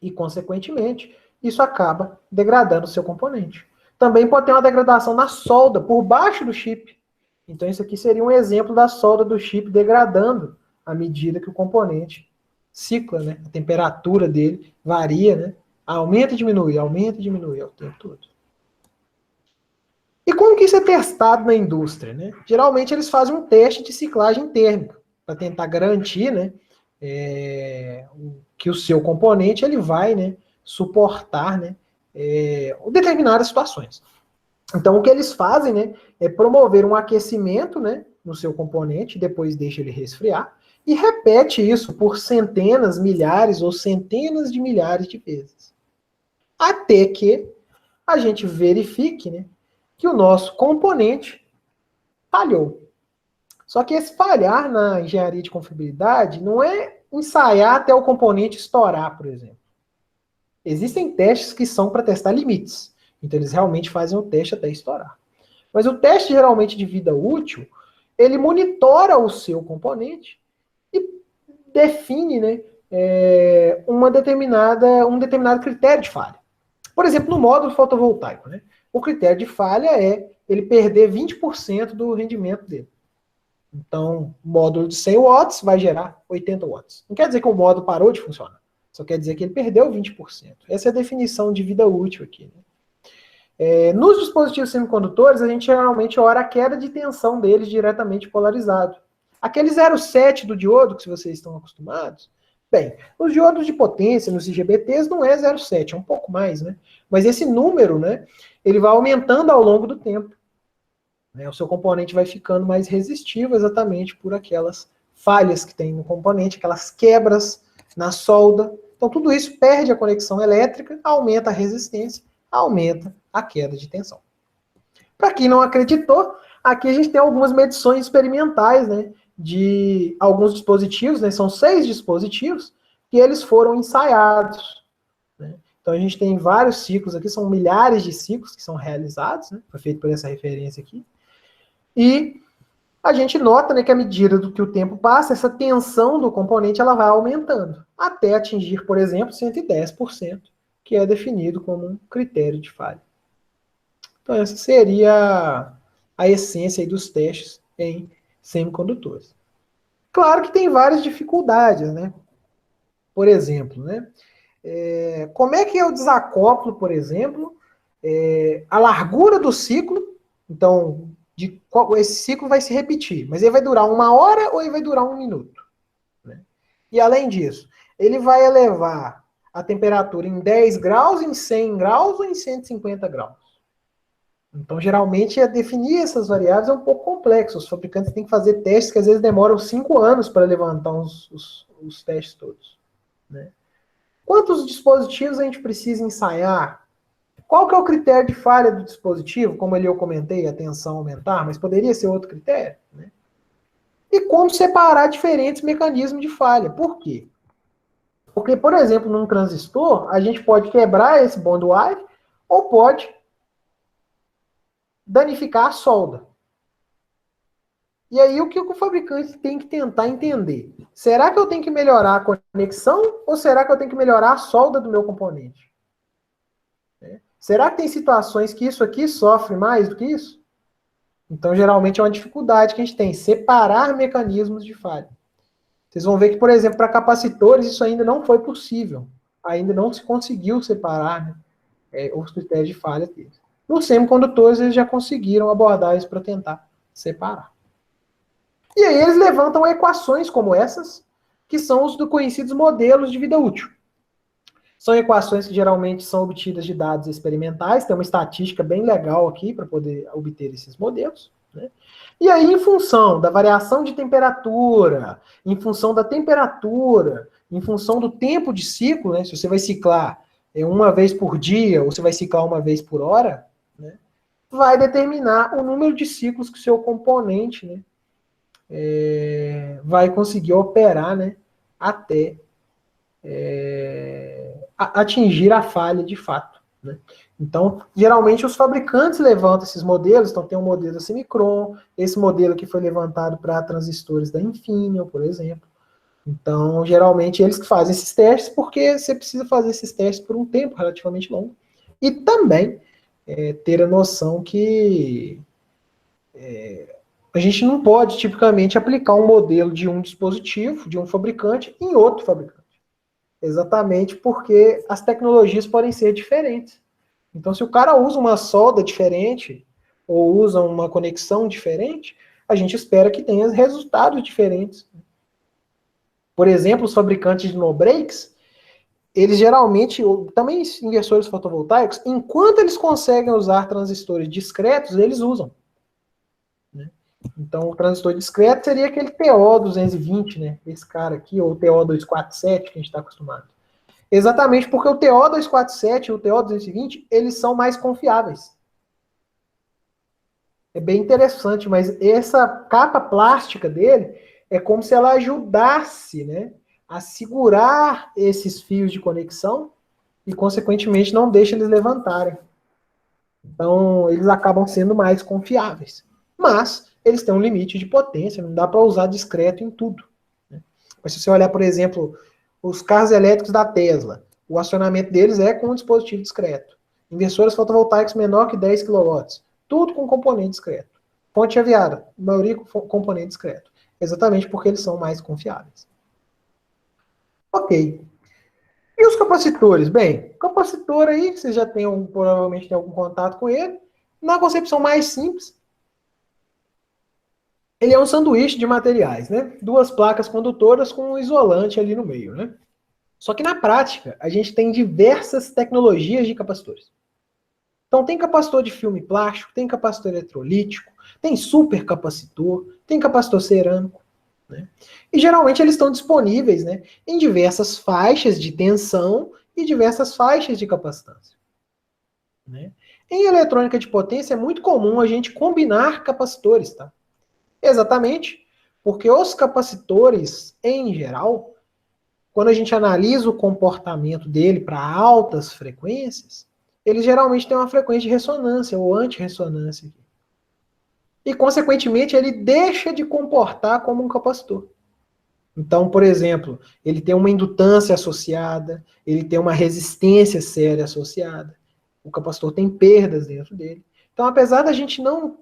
E, consequentemente, isso acaba degradando o seu componente. Também pode ter uma degradação na solda, por baixo do chip. Então, isso aqui seria um exemplo da solda do chip degradando à medida que o componente cicla, né? A temperatura dele varia, né? Aumenta e diminui ao tempo todo. E como que isso é testado na indústria, né? Geralmente eles fazem um teste de ciclagem térmica para tentar garantir, né, que o seu componente ele vai, né, suportar, né, determinadas situações. Então o que eles fazem, né, é promover um aquecimento, né, no seu componente, depois deixa ele resfriar e repete isso por centenas, milhares ou centenas de milhares de vezes, até que a gente verifique, né, que o nosso componente falhou. Só que esse falhar na engenharia de confiabilidade não é ensaiar até o componente estourar, por exemplo. Existem testes que são para testar limites. Então eles realmente fazem o teste até estourar. Mas o teste geralmente de vida útil, ele monitora o seu componente e define, né, um determinado critério de falha. Por exemplo, no módulo fotovoltaico, né, o critério de falha é ele perder 20% do rendimento dele. Então, o módulo de 100 watts vai gerar 80 watts. Não quer dizer que o módulo parou de funcionar. Só quer dizer que ele perdeu 20%. Essa é a definição de vida útil aqui, né? Nos dispositivos semicondutores, a gente geralmente olha a queda de tensão deles diretamente polarizado. Aquele 0,7 do diodo, que vocês estão acostumados, bem, os diodos de potência nos IGBTs não é 0,7, é um pouco mais, né? Mas esse número, né, ele vai aumentando ao longo do tempo. Né? O seu componente vai ficando mais resistivo exatamente por aquelas falhas que tem no componente, aquelas quebras na solda. Então tudo isso perde a conexão elétrica, aumenta a resistência, aumenta a queda de tensão. Para quem não acreditou, aqui a gente tem algumas medições experimentais, né, de alguns dispositivos, né, são 6 dispositivos, que eles foram ensaiados. Né? Então a gente tem vários ciclos aqui, são milhares de ciclos que são realizados, né, foi feito por essa referência aqui, e a gente nota, né, que à medida do que o tempo passa, essa tensão do componente ela vai aumentando, até atingir, por exemplo, 110%, que é definido como um critério de falha. Então, essa seria a essência aí dos testes em semicondutores. Claro que tem várias dificuldades, né? Por exemplo, né? Como é que eu desacoplo, por exemplo, a largura do ciclo? Então, esse ciclo vai se repetir, mas ele vai durar 1 hora ou ele vai durar 1 minuto? Né? E além disso, ele vai elevar a temperatura em 10 graus, em 100 graus ou em 150 graus? Então, geralmente, definir essas variáveis é um pouco complexo. Os fabricantes têm que fazer testes que às vezes demoram 5 anos para levantar os testes todos. Né? Quantos dispositivos a gente precisa ensaiar? Qual que é o critério de falha do dispositivo? Como ali eu comentei, a tensão aumentar, mas poderia ser outro critério. Né? E como separar diferentes mecanismos de falha. Por quê? Porque, por exemplo, num transistor, a gente pode quebrar esse bond wire ou pode danificar a solda. E aí o que o fabricante tem que tentar entender? Será que eu tenho que melhorar a conexão ou será que eu tenho que melhorar a solda do meu componente? Será que tem situações que isso aqui sofre mais do que isso? Então, geralmente é uma dificuldade que a gente tem, separar mecanismos de falha. Vocês vão ver que, por exemplo, para capacitores isso ainda não foi possível. Ainda não se conseguiu separar, né, os critérios de falha deles. Nos semicondutores eles já conseguiram abordar isso para tentar separar. E aí eles levantam equações como essas, que são os conhecidos modelos de vida útil. São equações que geralmente são obtidas de dados experimentais, tem uma estatística bem legal aqui para poder obter esses modelos. Né? E aí, em função da variação de temperatura, em função da temperatura, em função do tempo de ciclo, né? Se você vai ciclar uma vez por dia ou você vai ciclar uma vez por hora, né? Vai determinar o número de ciclos que o seu componente, né, vai conseguir operar, né, até atingir a falha de fato. Né? Então, geralmente os fabricantes levantam esses modelos, então tem um modelo da Semicron, esse modelo que foi levantado para transistores da Infineon, por exemplo. Então, geralmente eles que fazem esses testes, porque você precisa fazer esses testes por um tempo relativamente longo. E também ter a noção que a gente não pode, tipicamente, aplicar um modelo de um dispositivo, de um fabricante, em outro fabricante. Exatamente porque as tecnologias podem ser diferentes. Então, se o cara usa uma solda diferente, ou usa uma conexão diferente, a gente espera que tenha resultados diferentes. Por exemplo, os fabricantes de no-breaks, eles geralmente, também inversores fotovoltaicos, enquanto eles conseguem usar transistores discretos, eles usam. Então, o transistor discreto seria aquele TO220, né? Esse cara aqui, ou o TO247, que a gente está acostumado. Exatamente porque o TO247 e o TO220, eles são mais confiáveis. É bem interessante, mas essa capa plástica dele é como se ela ajudasse, né, a segurar esses fios de conexão e, consequentemente, não deixa eles levantarem. Então, eles acabam sendo mais confiáveis. Mas eles têm um limite de potência, não dá para usar discreto em tudo. Né? Mas se você olhar, por exemplo, os carros elétricos da Tesla, o acionamento deles é com um dispositivo discreto. Inversores fotovoltaicos menor que 10 kW, tudo com componente discreto. Fonte aviária, maioria com componente discreto. Exatamente porque eles são mais confiáveis. Ok. E os capacitores? Bem, capacitor aí, vocês já têm provavelmente tem algum contato com ele. Na concepção mais simples, ele é um sanduíche de materiais, né? Duas placas condutoras com um isolante ali no meio, né? Só que na prática, a gente tem diversas tecnologias de capacitores. Então tem capacitor de filme plástico, tem capacitor eletrolítico, tem supercapacitor, tem capacitor cerâmico, né? E geralmente eles estão disponíveis, né, em diversas faixas de tensão e diversas faixas de capacitância, né? Em eletrônica de potência é muito comum a gente combinar capacitores, tá? Exatamente porque os capacitores, em geral, quando a gente analisa o comportamento dele para altas frequências, ele geralmente tem uma frequência de ressonância ou antirressonância. E, consequentemente, ele deixa de comportar como um capacitor. Então, por exemplo, ele tem uma indutância associada, ele tem uma resistência séria associada, o capacitor tem perdas dentro dele. Então, apesar da gente não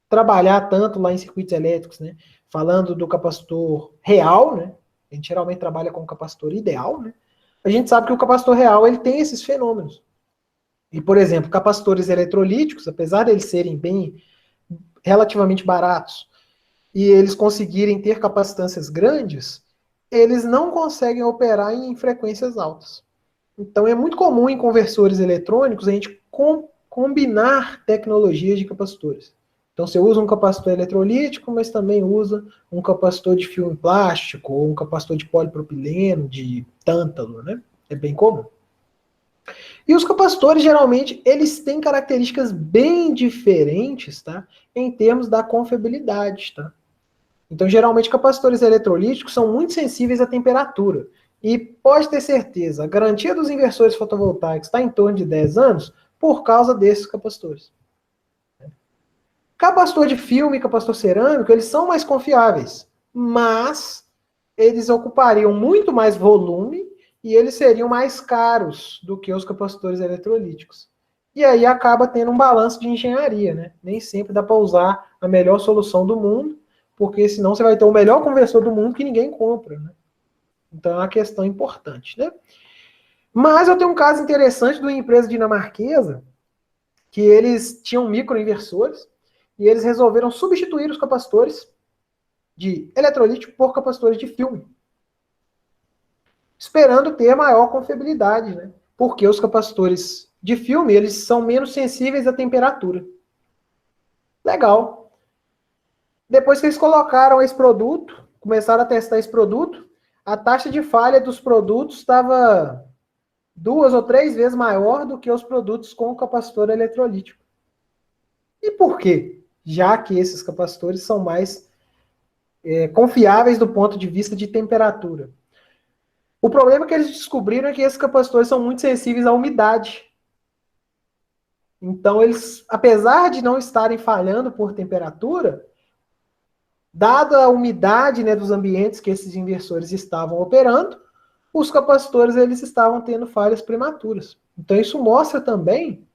trabalhar tanto lá em circuitos elétricos, né, falando do capacitor real, né, a gente geralmente trabalha com o capacitor ideal, né, a gente sabe que o capacitor real ele tem esses fenômenos. E, por exemplo, capacitores eletrolíticos, apesar de eles serem bem relativamente baratos e eles conseguirem ter capacitâncias grandes, eles não conseguem operar em frequências altas. Então é muito comum em conversores eletrônicos a gente combinar tecnologias de capacitores. Então você usa um capacitor eletrolítico, mas também usa um capacitor de filme plástico ou um capacitor de polipropileno, de tântalo, né? É bem comum. E os capacitores, geralmente, eles têm características bem diferentes, tá? Em termos da confiabilidade, tá? Então, geralmente, capacitores eletrolíticos são muito sensíveis à temperatura. E pode ter certeza, a garantia dos inversores fotovoltaicos está em torno de 10 anos por causa desses capacitores. Capacitor de filme e capacitor cerâmico, eles são mais confiáveis, mas eles ocupariam muito mais volume e eles seriam mais caros do que os capacitores eletrolíticos. E aí acaba tendo um balanço de engenharia, né? Nem sempre dá para usar a melhor solução do mundo, porque senão você vai ter o melhor conversor do mundo que ninguém compra, né? Então é uma questão importante, né? Mas eu tenho um caso interessante de uma empresa dinamarquesa que eles tinham microinversores e eles resolveram substituir os capacitores de eletrolítico por capacitores de filme, esperando ter maior confiabilidade, né? Porque os capacitores de filme, eles são menos sensíveis à temperatura. Legal. Depois que eles colocaram esse produto, começaram a testar esse produto, a taxa de falha dos produtos estava 2 ou 3 vezes maior do que os produtos com capacitor eletrolítico. E por quê? Já que esses capacitores são mais confiáveis do ponto de vista de temperatura. O problema que eles descobriram é que esses capacitores são muito sensíveis à umidade. Então, eles, apesar de não estarem falhando por temperatura, dada a umidade, né, dos ambientes que esses inversores estavam operando, os capacitores eles estavam tendo falhas prematuras. Então, isso mostra também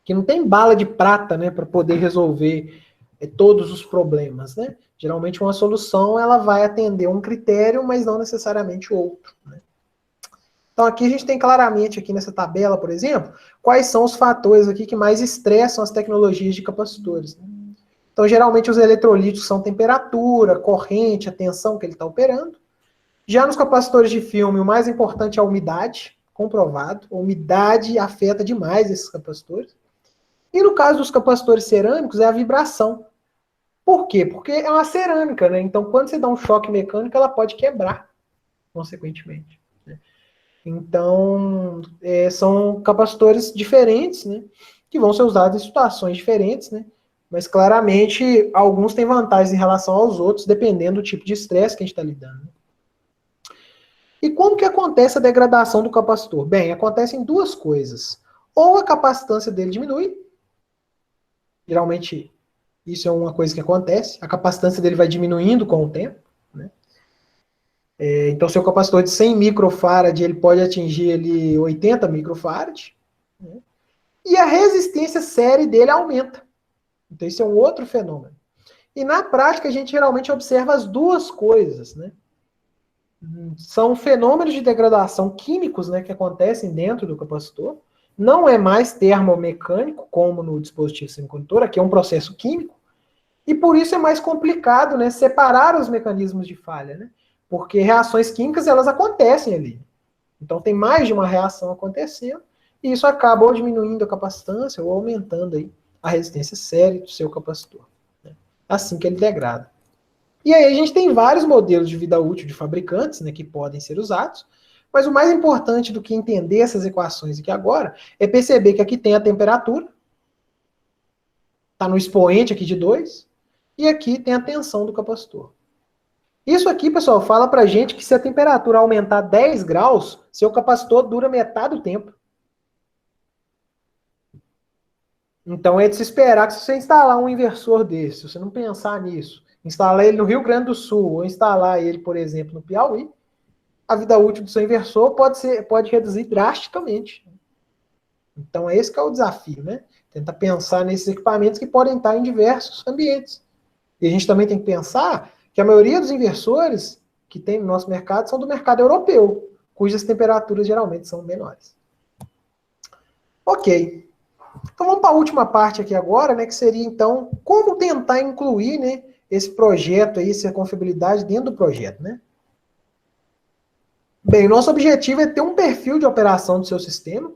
que não tem bala de prata, né, para poder resolver todos os problemas, né? Geralmente uma solução ela vai atender um critério, mas não necessariamente outro, né? Então aqui a gente tem claramente aqui nessa tabela, por exemplo, quais são os fatores aqui que mais estressam as tecnologias de capacitores, né? Então geralmente os eletrolíticos são temperatura, corrente, a tensão que ele está operando. Já nos capacitores de filme, o mais importante é a umidade, comprovado. A umidade afeta demais esses capacitores. E no caso dos capacitores cerâmicos, é a vibração. Por quê? Porque é uma cerâmica, né? Então, quando você dá um choque mecânico, ela pode quebrar, consequentemente, né? Então, são capacitores diferentes, né? Que vão ser usados em situações diferentes, né? Mas, claramente, alguns têm vantagens em relação aos outros, dependendo do tipo de estresse que a gente está lidando. E como que acontece a degradação do capacitor? Bem, acontecem duas coisas. Ou a capacitância dele diminui, geralmente isso é uma coisa que acontece, a capacitância dele vai diminuindo com o tempo, né? Então, seu capacitor de 100 microfarad, ele pode atingir ali 80 microfarad, né? E a resistência série dele aumenta. Então, isso é um outro fenômeno. E na prática, a gente geralmente observa as duas coisas, né? São fenômenos de degradação químicos, né, que acontecem dentro do capacitor. Não é mais termomecânico, como no dispositivo semicondutor, aqui é um processo químico, e por isso é mais complicado, né, separar os mecanismos de falha, né, porque reações químicas elas acontecem ali. Então tem mais de uma reação acontecendo, e isso acaba ou diminuindo a capacitância ou aumentando aí a resistência séria do seu capacitor, né, assim que ele degrada. E aí a gente tem vários modelos de vida útil de fabricantes, né, que podem ser usados, mas o mais importante do que entender essas equações aqui agora é perceber que aqui tem a temperatura, está no expoente aqui de 2, e aqui tem a tensão do capacitor. Isso aqui, pessoal, fala pra gente que se a temperatura aumentar 10 graus, seu capacitor dura metade do tempo. Então é de se esperar que se você instalar um inversor desse, se você não pensar nisso, instalar ele no Rio Grande do Sul, ou instalar ele, por exemplo, no Piauí, a vida útil do seu inversor pode reduzir drasticamente. Então, esse que é o desafio, né? Tentar pensar nesses equipamentos que podem estar em diversos ambientes. E a gente também tem que pensar que a maioria dos inversores que tem no nosso mercado são do mercado europeu, cujas temperaturas geralmente são menores. Ok. Então, vamos para a última parte aqui agora, né? Que seria, então, como tentar incluir, né, esse projeto aí, essa confiabilidade dentro do projeto, né? Bem, nosso objetivo é ter um perfil de operação do seu sistema.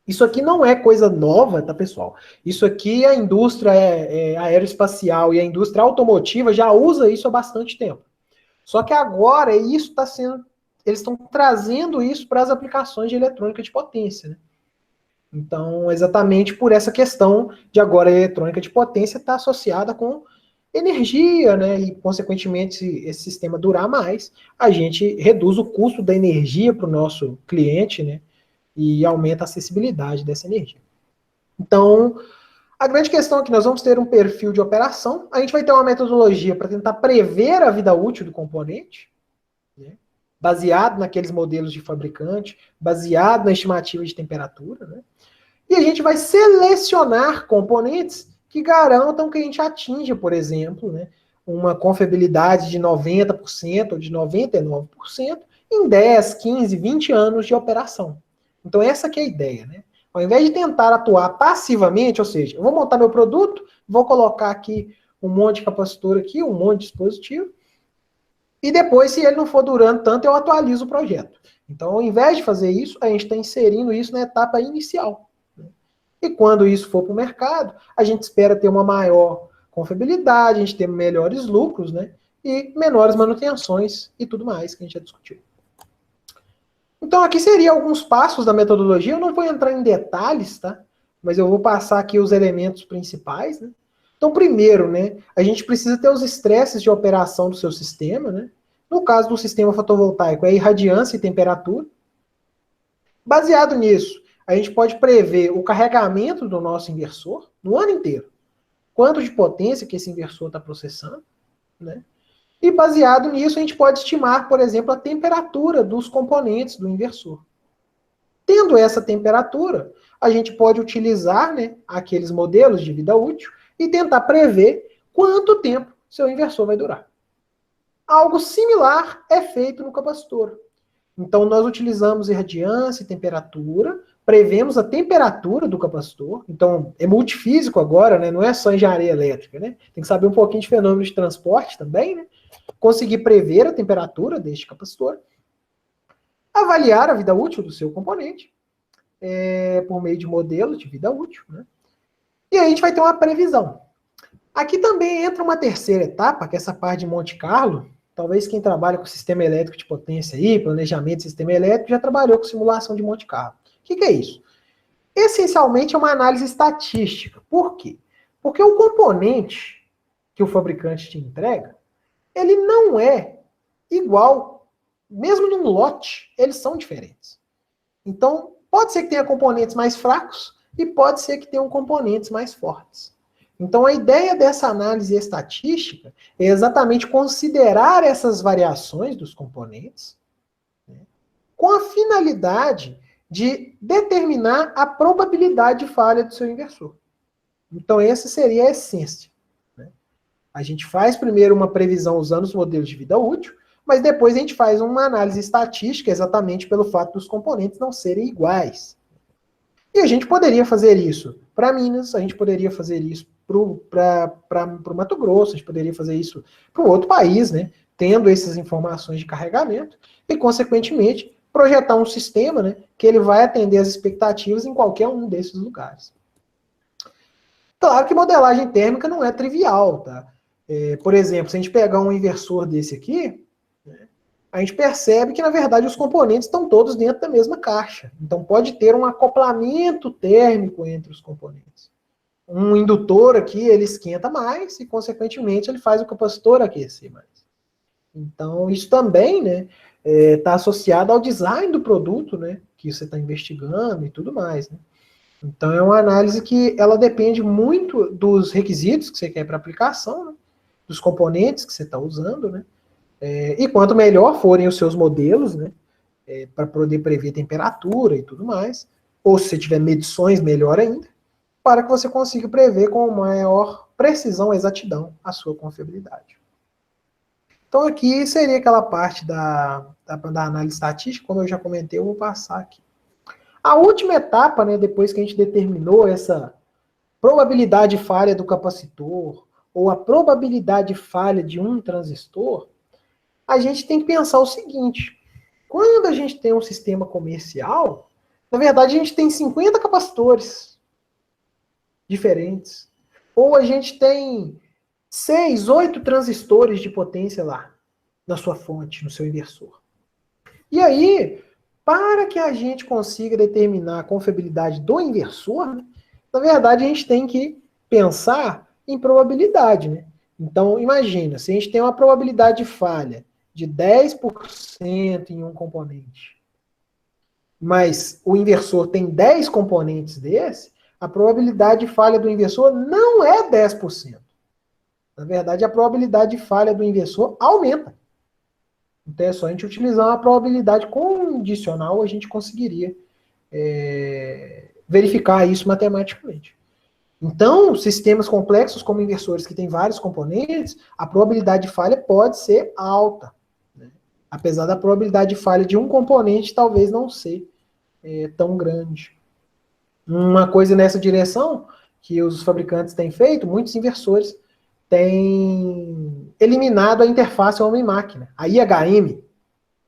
Isso aqui não é coisa nova, tá, pessoal? Isso aqui a indústria aeroespacial e a indústria automotiva já usa isso há bastante tempo. Só que agora isso está sendo... Eles estão trazendo isso para as aplicações de eletrônica de potência, né? Então, exatamente por essa questão de agora a eletrônica de potência estar associada com energia, né, e consequentemente esse sistema durar mais, a gente reduz o custo da energia para o nosso cliente, né, e aumenta a acessibilidade dessa energia. Então, a grande questão é que nós vamos ter um perfil de operação, a gente vai ter uma metodologia para tentar prever a vida útil do componente, né, baseado naqueles modelos de fabricante, baseado na estimativa de temperatura, né, e a gente vai selecionar componentes que garantam que a gente atinja, por exemplo, né, uma confiabilidade de 90% ou de 99% em 10, 15, 20 anos de operação. Então essa que é a ideia, né? Ao invés de tentar atuar passivamente, ou seja, eu vou montar meu produto, vou colocar aqui um monte de capacitor aqui, um monte de dispositivo, e depois, se ele não for durando tanto, eu atualizo o projeto. Então, ao invés de fazer isso, a gente está inserindo isso na etapa inicial. E quando isso for para o mercado, a gente espera ter uma maior confiabilidade, a gente ter melhores lucros, né? E menores manutenções e tudo mais que a gente já discutiu. Então, aqui seriam alguns passos da metodologia. Eu não vou entrar em detalhes, tá? Mas eu vou passar aqui os elementos principais, né? Então, primeiro, né? A gente precisa ter os estresses de operação do seu sistema, né? No caso do sistema fotovoltaico, é irradiância e temperatura. Baseado nisso, a gente pode prever o carregamento do nosso inversor no ano inteiro. Quanto de potência que esse inversor está processando, né? E baseado nisso, a gente pode estimar, por exemplo, a temperatura dos componentes do inversor. Tendo essa temperatura, a gente pode utilizar, né, aqueles modelos de vida útil e tentar prever quanto tempo seu inversor vai durar. Algo similar é feito no capacitor. Então, nós utilizamos irradiância e temperatura, prevemos a temperatura do capacitor. Então, é multifísico agora, né? Não é só engenharia elétrica, né? Tem que saber um pouquinho de fenômenos de transporte também, né? Conseguir prever a temperatura deste capacitor, avaliar a vida útil do seu componente, por meio de modelos de vida útil, né? E aí a gente vai ter uma previsão. Aqui também entra uma terceira etapa, que é essa parte de Monte Carlo. Talvez quem trabalha com sistema elétrico de potência aí, planejamento de sistema elétrico, já trabalhou com simulação de Monte Carlo. O que é isso? Essencialmente é uma análise estatística. Por quê? Porque o componente que o fabricante te entrega, ele não é igual, mesmo num lote, eles são diferentes. Então, pode ser que tenha componentes mais fracos e pode ser que tenham componentes mais fortes. Então, a ideia dessa análise estatística é exatamente considerar essas variações dos componentes, né, com a finalidade de determinar a probabilidade de falha do seu inversor. Então, essa seria a essência, né? A gente faz primeiro uma previsão usando os modelos de vida útil, mas depois a gente faz uma análise estatística exatamente pelo fato dos componentes não serem iguais. E a gente poderia fazer isso para Minas, a gente poderia fazer isso para o Mato Grosso, a gente poderia fazer isso para um outro país, né? Tendo essas informações de carregamento e, consequentemente, projetar um sistema, né, que ele vai atender as expectativas em qualquer um desses lugares. Claro que modelagem térmica não é trivial, tá? Por exemplo, se a gente pegar um inversor desse aqui, né, a gente percebe que, na verdade, os componentes estão todos dentro da mesma caixa. Então, pode ter um acoplamento térmico entre os componentes. Um indutor aqui, ele esquenta mais e, consequentemente, ele faz o capacitor aquecer mais. Então, isso também, né, está associado ao design do produto, né, que você está investigando e tudo mais, né. Então, é uma análise que ela depende muito dos requisitos que você quer para aplicação, né, dos componentes que você está usando, né, e quanto melhor forem os seus modelos, né, para poder prever temperatura e tudo mais, ou se você tiver medições, melhor ainda, para que você consiga prever com maior precisão e exatidão a sua confiabilidade. Então, aqui seria aquela parte da análise estatística, como eu já comentei, eu vou passar aqui. A última etapa, né, depois que a gente determinou essa probabilidade de falha do capacitor, ou a probabilidade de falha de um transistor, a gente tem que pensar o seguinte: quando a gente tem um sistema comercial, na verdade a gente tem 50 capacitores diferentes. Ou a gente tem 6, 8 transistores de potência lá, na sua fonte, no seu inversor. E aí, para que a gente consiga determinar a confiabilidade do inversor, né, na verdade a gente tem que pensar em probabilidade, né? Então, imagina, se a gente tem uma probabilidade de falha de 10% em um componente, mas o inversor tem 10 componentes desse, a probabilidade de falha do inversor não é 10%. Na verdade, a probabilidade de falha do inversor aumenta. Então é só a gente utilizar uma probabilidade condicional, a gente conseguiria verificar isso matematicamente. Então, sistemas complexos como inversores que têm vários componentes, a probabilidade de falha pode ser alta, né? Apesar da probabilidade de falha de um componente talvez não ser tão grande. Uma coisa nessa direção que os fabricantes têm feito, muitos inversores têm eliminado a interface homem-máquina, a IHM,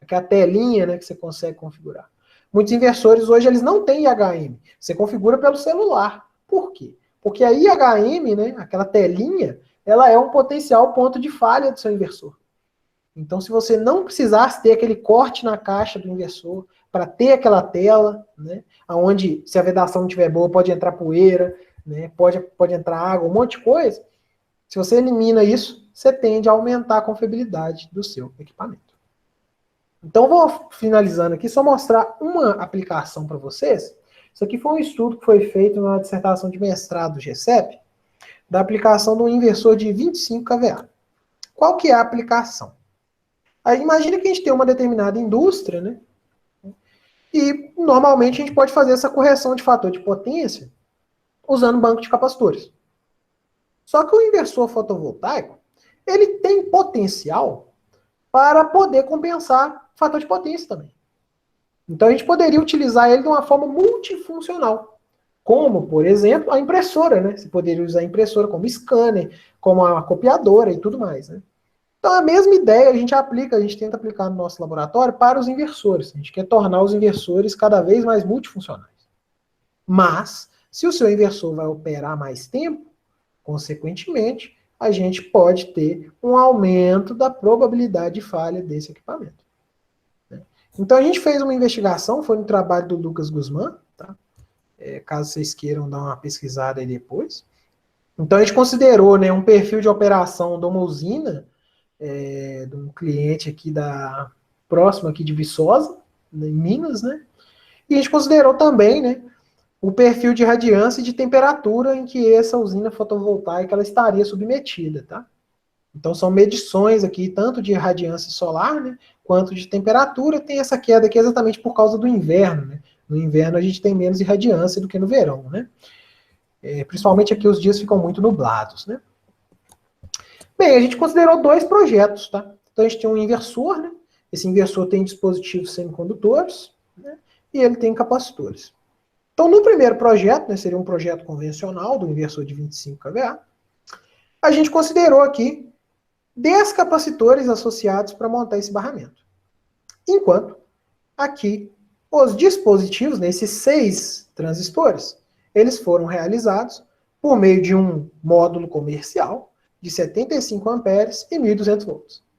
que é a telinha, né, que você consegue configurar. Muitos inversores hoje eles não têm IHM, você configura pelo celular. Por quê? Porque a IHM, né, aquela telinha, ela é um potencial ponto de falha do seu inversor. Então, se você não precisasse ter aquele corte na caixa do inversor para ter aquela tela, né, onde, se a vedação não estiver boa, pode entrar poeira, né, pode entrar água, um monte de coisa. Se você elimina isso, você tende a aumentar a confiabilidade do seu equipamento. Então, vou finalizando aqui, só mostrar uma aplicação para vocês. Isso aqui foi um estudo que foi feito na dissertação de mestrado do GCEP, da aplicação de um inversor de 25 kVA. Qual que é a aplicação? Aí, imagina que a gente tem uma determinada indústria, né? E, normalmente, a gente pode fazer essa correção de fator de potência usando banco de capacitores. Só que o inversor fotovoltaico, ele tem potencial para poder compensar fator de potência também. Então a gente poderia utilizar ele de uma forma multifuncional. Como, por exemplo, a impressora, né? Você poderia usar a impressora como scanner, como a copiadora e tudo mais, né? Então a mesma ideia a gente tenta aplicar no nosso laboratório para os inversores. A gente quer tornar os inversores cada vez mais multifuncionais. Mas, se o seu inversor vai operar mais tempo, consequentemente, a gente pode ter um aumento da probabilidade de falha desse equipamento. Né? Então a gente fez uma investigação, foi no trabalho do Lucas Guzmán, tá? Caso vocês queiram dar uma pesquisada aí depois. Então a gente considerou, né, um perfil de operação de uma usina, de um cliente aqui próximo aqui de Viçosa, em Minas, né? E a gente considerou também, né, o perfil de radiância e de temperatura em que essa usina fotovoltaica ela estaria submetida, tá? Então são medições aqui, tanto de radiância solar, né, quanto de temperatura. Tem essa queda aqui exatamente por causa do inverno, né? No inverno a gente tem menos irradiância do que no verão, né? Principalmente aqui os dias ficam muito nublados, né? Bem, a gente considerou 2 projetos, tá? Então, a gente tem um inversor, né? Esse inversor tem dispositivos semicondutores, né? E ele tem capacitores. Então, no primeiro projeto, né, seria um projeto convencional do inversor de 25 kVA, a gente considerou aqui 10 capacitores associados para montar esse barramento. Enquanto aqui os dispositivos, né, esses 6 transistores, eles foram realizados por meio de um módulo comercial de 75 amperes e 1.200 volts.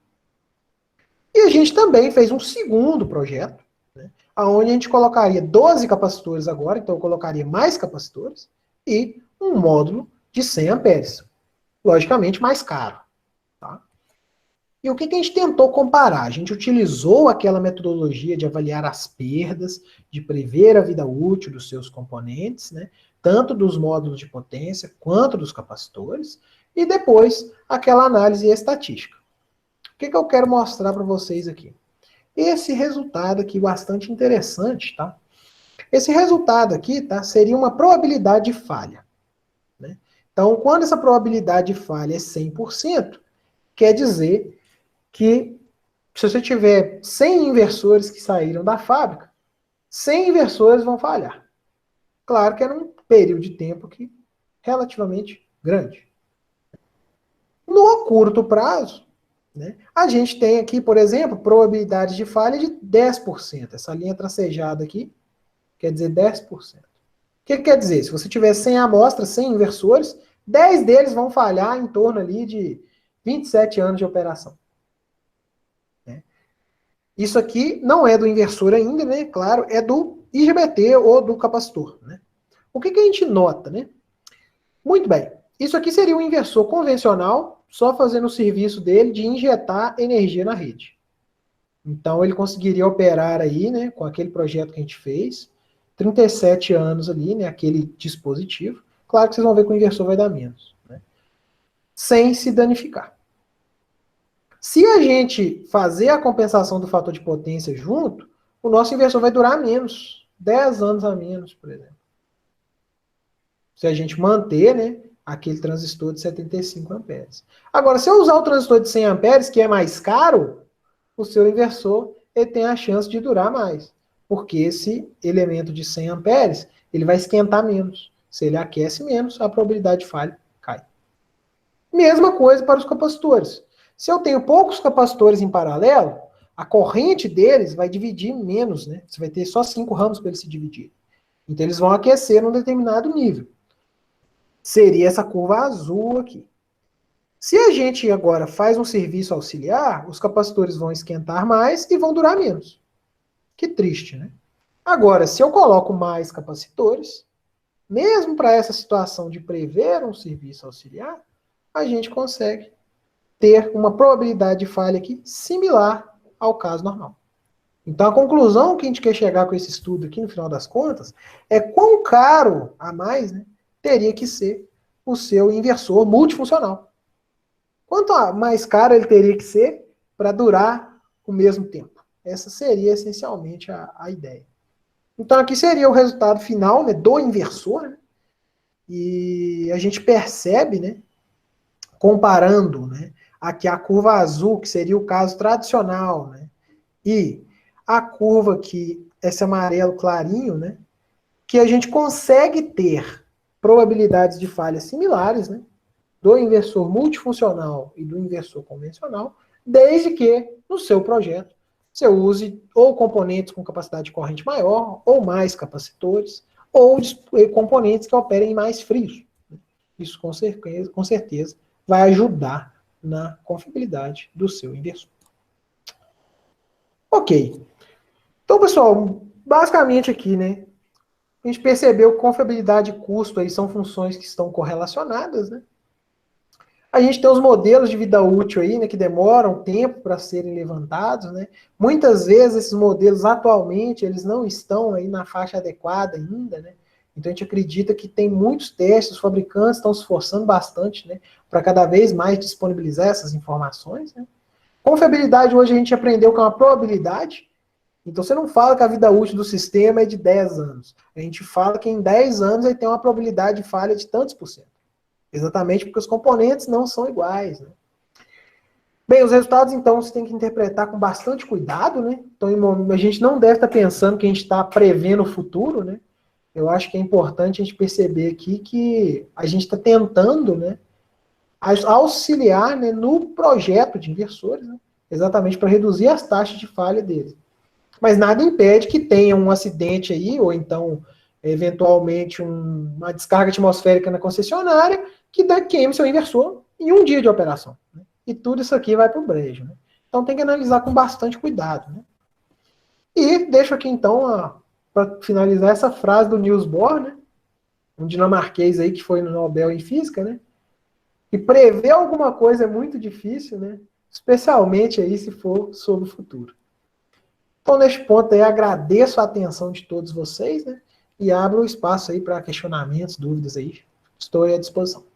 E a gente também fez um segundo projeto, né, onde a gente colocaria 12 capacitores agora, então eu colocaria mais capacitores, e um módulo de 100 amperes. Logicamente mais caro. Tá? E o que a gente tentou comparar? A gente utilizou aquela metodologia de avaliar as perdas, de prever a vida útil dos seus componentes, né, tanto dos módulos de potência quanto dos capacitores, e depois aquela análise estatística. O que eu quero mostrar para vocês aqui? Esse resultado aqui bastante interessante, tá? Esse resultado aqui, tá, seria uma probabilidade de falha. Né? Então, quando essa probabilidade de falha é 100%, quer dizer que se você tiver 100 inversores que saíram da fábrica, 100 inversores vão falhar. Claro que era um período de tempo que relativamente grande. No curto prazo, né, a gente tem aqui, por exemplo, probabilidade de falha de 10%. Essa linha tracejada aqui quer dizer 10%. O que quer dizer? Se você tiver 100 amostras, 100 inversores, 10 deles vão falhar em torno ali de 27 anos de operação. Isso aqui não é do inversor ainda, né? Claro, é do IGBT ou do capacitor. Né? O que a gente nota, né? Muito bem. Isso aqui seria um inversor convencional, só fazendo o serviço dele de injetar energia na rede. Então ele conseguiria operar aí, né, com aquele projeto que a gente fez, 37 anos ali, né, aquele dispositivo. Claro que vocês vão ver que o inversor vai dar menos, né? Sem se danificar. Se a gente fazer a compensação do fator de potência junto, o nosso inversor vai durar menos, 10 anos a menos, por exemplo. Se a gente manter, né, aquele transistor de 75 amperes. Agora, se eu usar o transistor de 100 amperes, que é mais caro, o seu inversor ele tem a chance de durar mais. Porque esse elemento de 100 amperes, ele vai esquentar menos. Se ele aquece menos, a probabilidade de falha cai. Mesma coisa para os capacitores. Se eu tenho poucos capacitores em paralelo, a corrente deles vai dividir menos, né? Você vai ter só 5 ramos para eles se dividirem. Então eles vão aquecer num determinado nível. Seria essa curva azul aqui. Se a gente agora faz um serviço auxiliar, os capacitores vão esquentar mais e vão durar menos. Que triste, né? Agora, se eu coloco mais capacitores, mesmo para essa situação de prever um serviço auxiliar, a gente consegue ter uma probabilidade de falha aqui similar ao caso normal. Então, a conclusão que a gente quer chegar com esse estudo aqui, no final das contas, é quão caro a mais, né, teria que ser o seu inversor multifuncional. Quanto mais caro ele teria que ser para durar o mesmo tempo. Essa seria essencialmente a ideia. Então, aqui seria o resultado final, né, do inversor, né, e a gente percebe, né, comparando, né, aqui a curva azul, que seria o caso tradicional, né, e a curva aqui, esse amarelo clarinho, né, que a gente consegue ter probabilidades de falhas similares, né, do inversor multifuncional e do inversor convencional, desde que no seu projeto você use ou componentes com capacidade de corrente maior, ou mais capacitores, ou componentes que operem mais frios. Isso com certeza vai ajudar na confiabilidade do seu inversor. Ok. Então, pessoal, basicamente aqui, né, a gente percebeu que confiabilidade e custo aí são funções que estão correlacionadas, né? A gente tem os modelos de vida útil aí, né, que demoram tempo para serem levantados, né? Muitas vezes esses modelos atualmente eles não estão aí na faixa adequada ainda, né? Então a gente acredita que tem muitos testes, os fabricantes estão se esforçando bastante, né, para cada vez mais disponibilizar essas informações, né? Confiabilidade hoje a gente aprendeu que é uma probabilidade. Então você não fala que a vida útil do sistema é de 10 anos. A gente fala que em 10 anos ele tem uma probabilidade de falha de tantos por cento. Exatamente porque os componentes não são iguais. Né? Bem, os resultados, então, você tem que interpretar com bastante cuidado, né? Então, a gente não deve estar pensando que a gente está prevendo o futuro, né? Eu acho que é importante a gente perceber aqui que a gente está tentando, né, auxiliar, né, no projeto de inversores, né, exatamente para reduzir as taxas de falha deles. Mas nada impede que tenha um acidente aí, ou então, eventualmente, uma descarga atmosférica na concessionária, que queime seu inversor em um dia de operação. Né? E tudo isso aqui vai para o brejo. Né? Então tem que analisar com bastante cuidado. Né? E deixo aqui, então, para finalizar, essa frase do Niels Bohr, né? Um dinamarquês aí que foi no Nobel em Física, né? E prever alguma coisa é muito difícil, né? Especialmente aí se for sobre o futuro. Então, neste ponto aí, agradeço a atenção de todos vocês, né? E abro o espaço aí para questionamentos, dúvidas aí. Estou à disposição.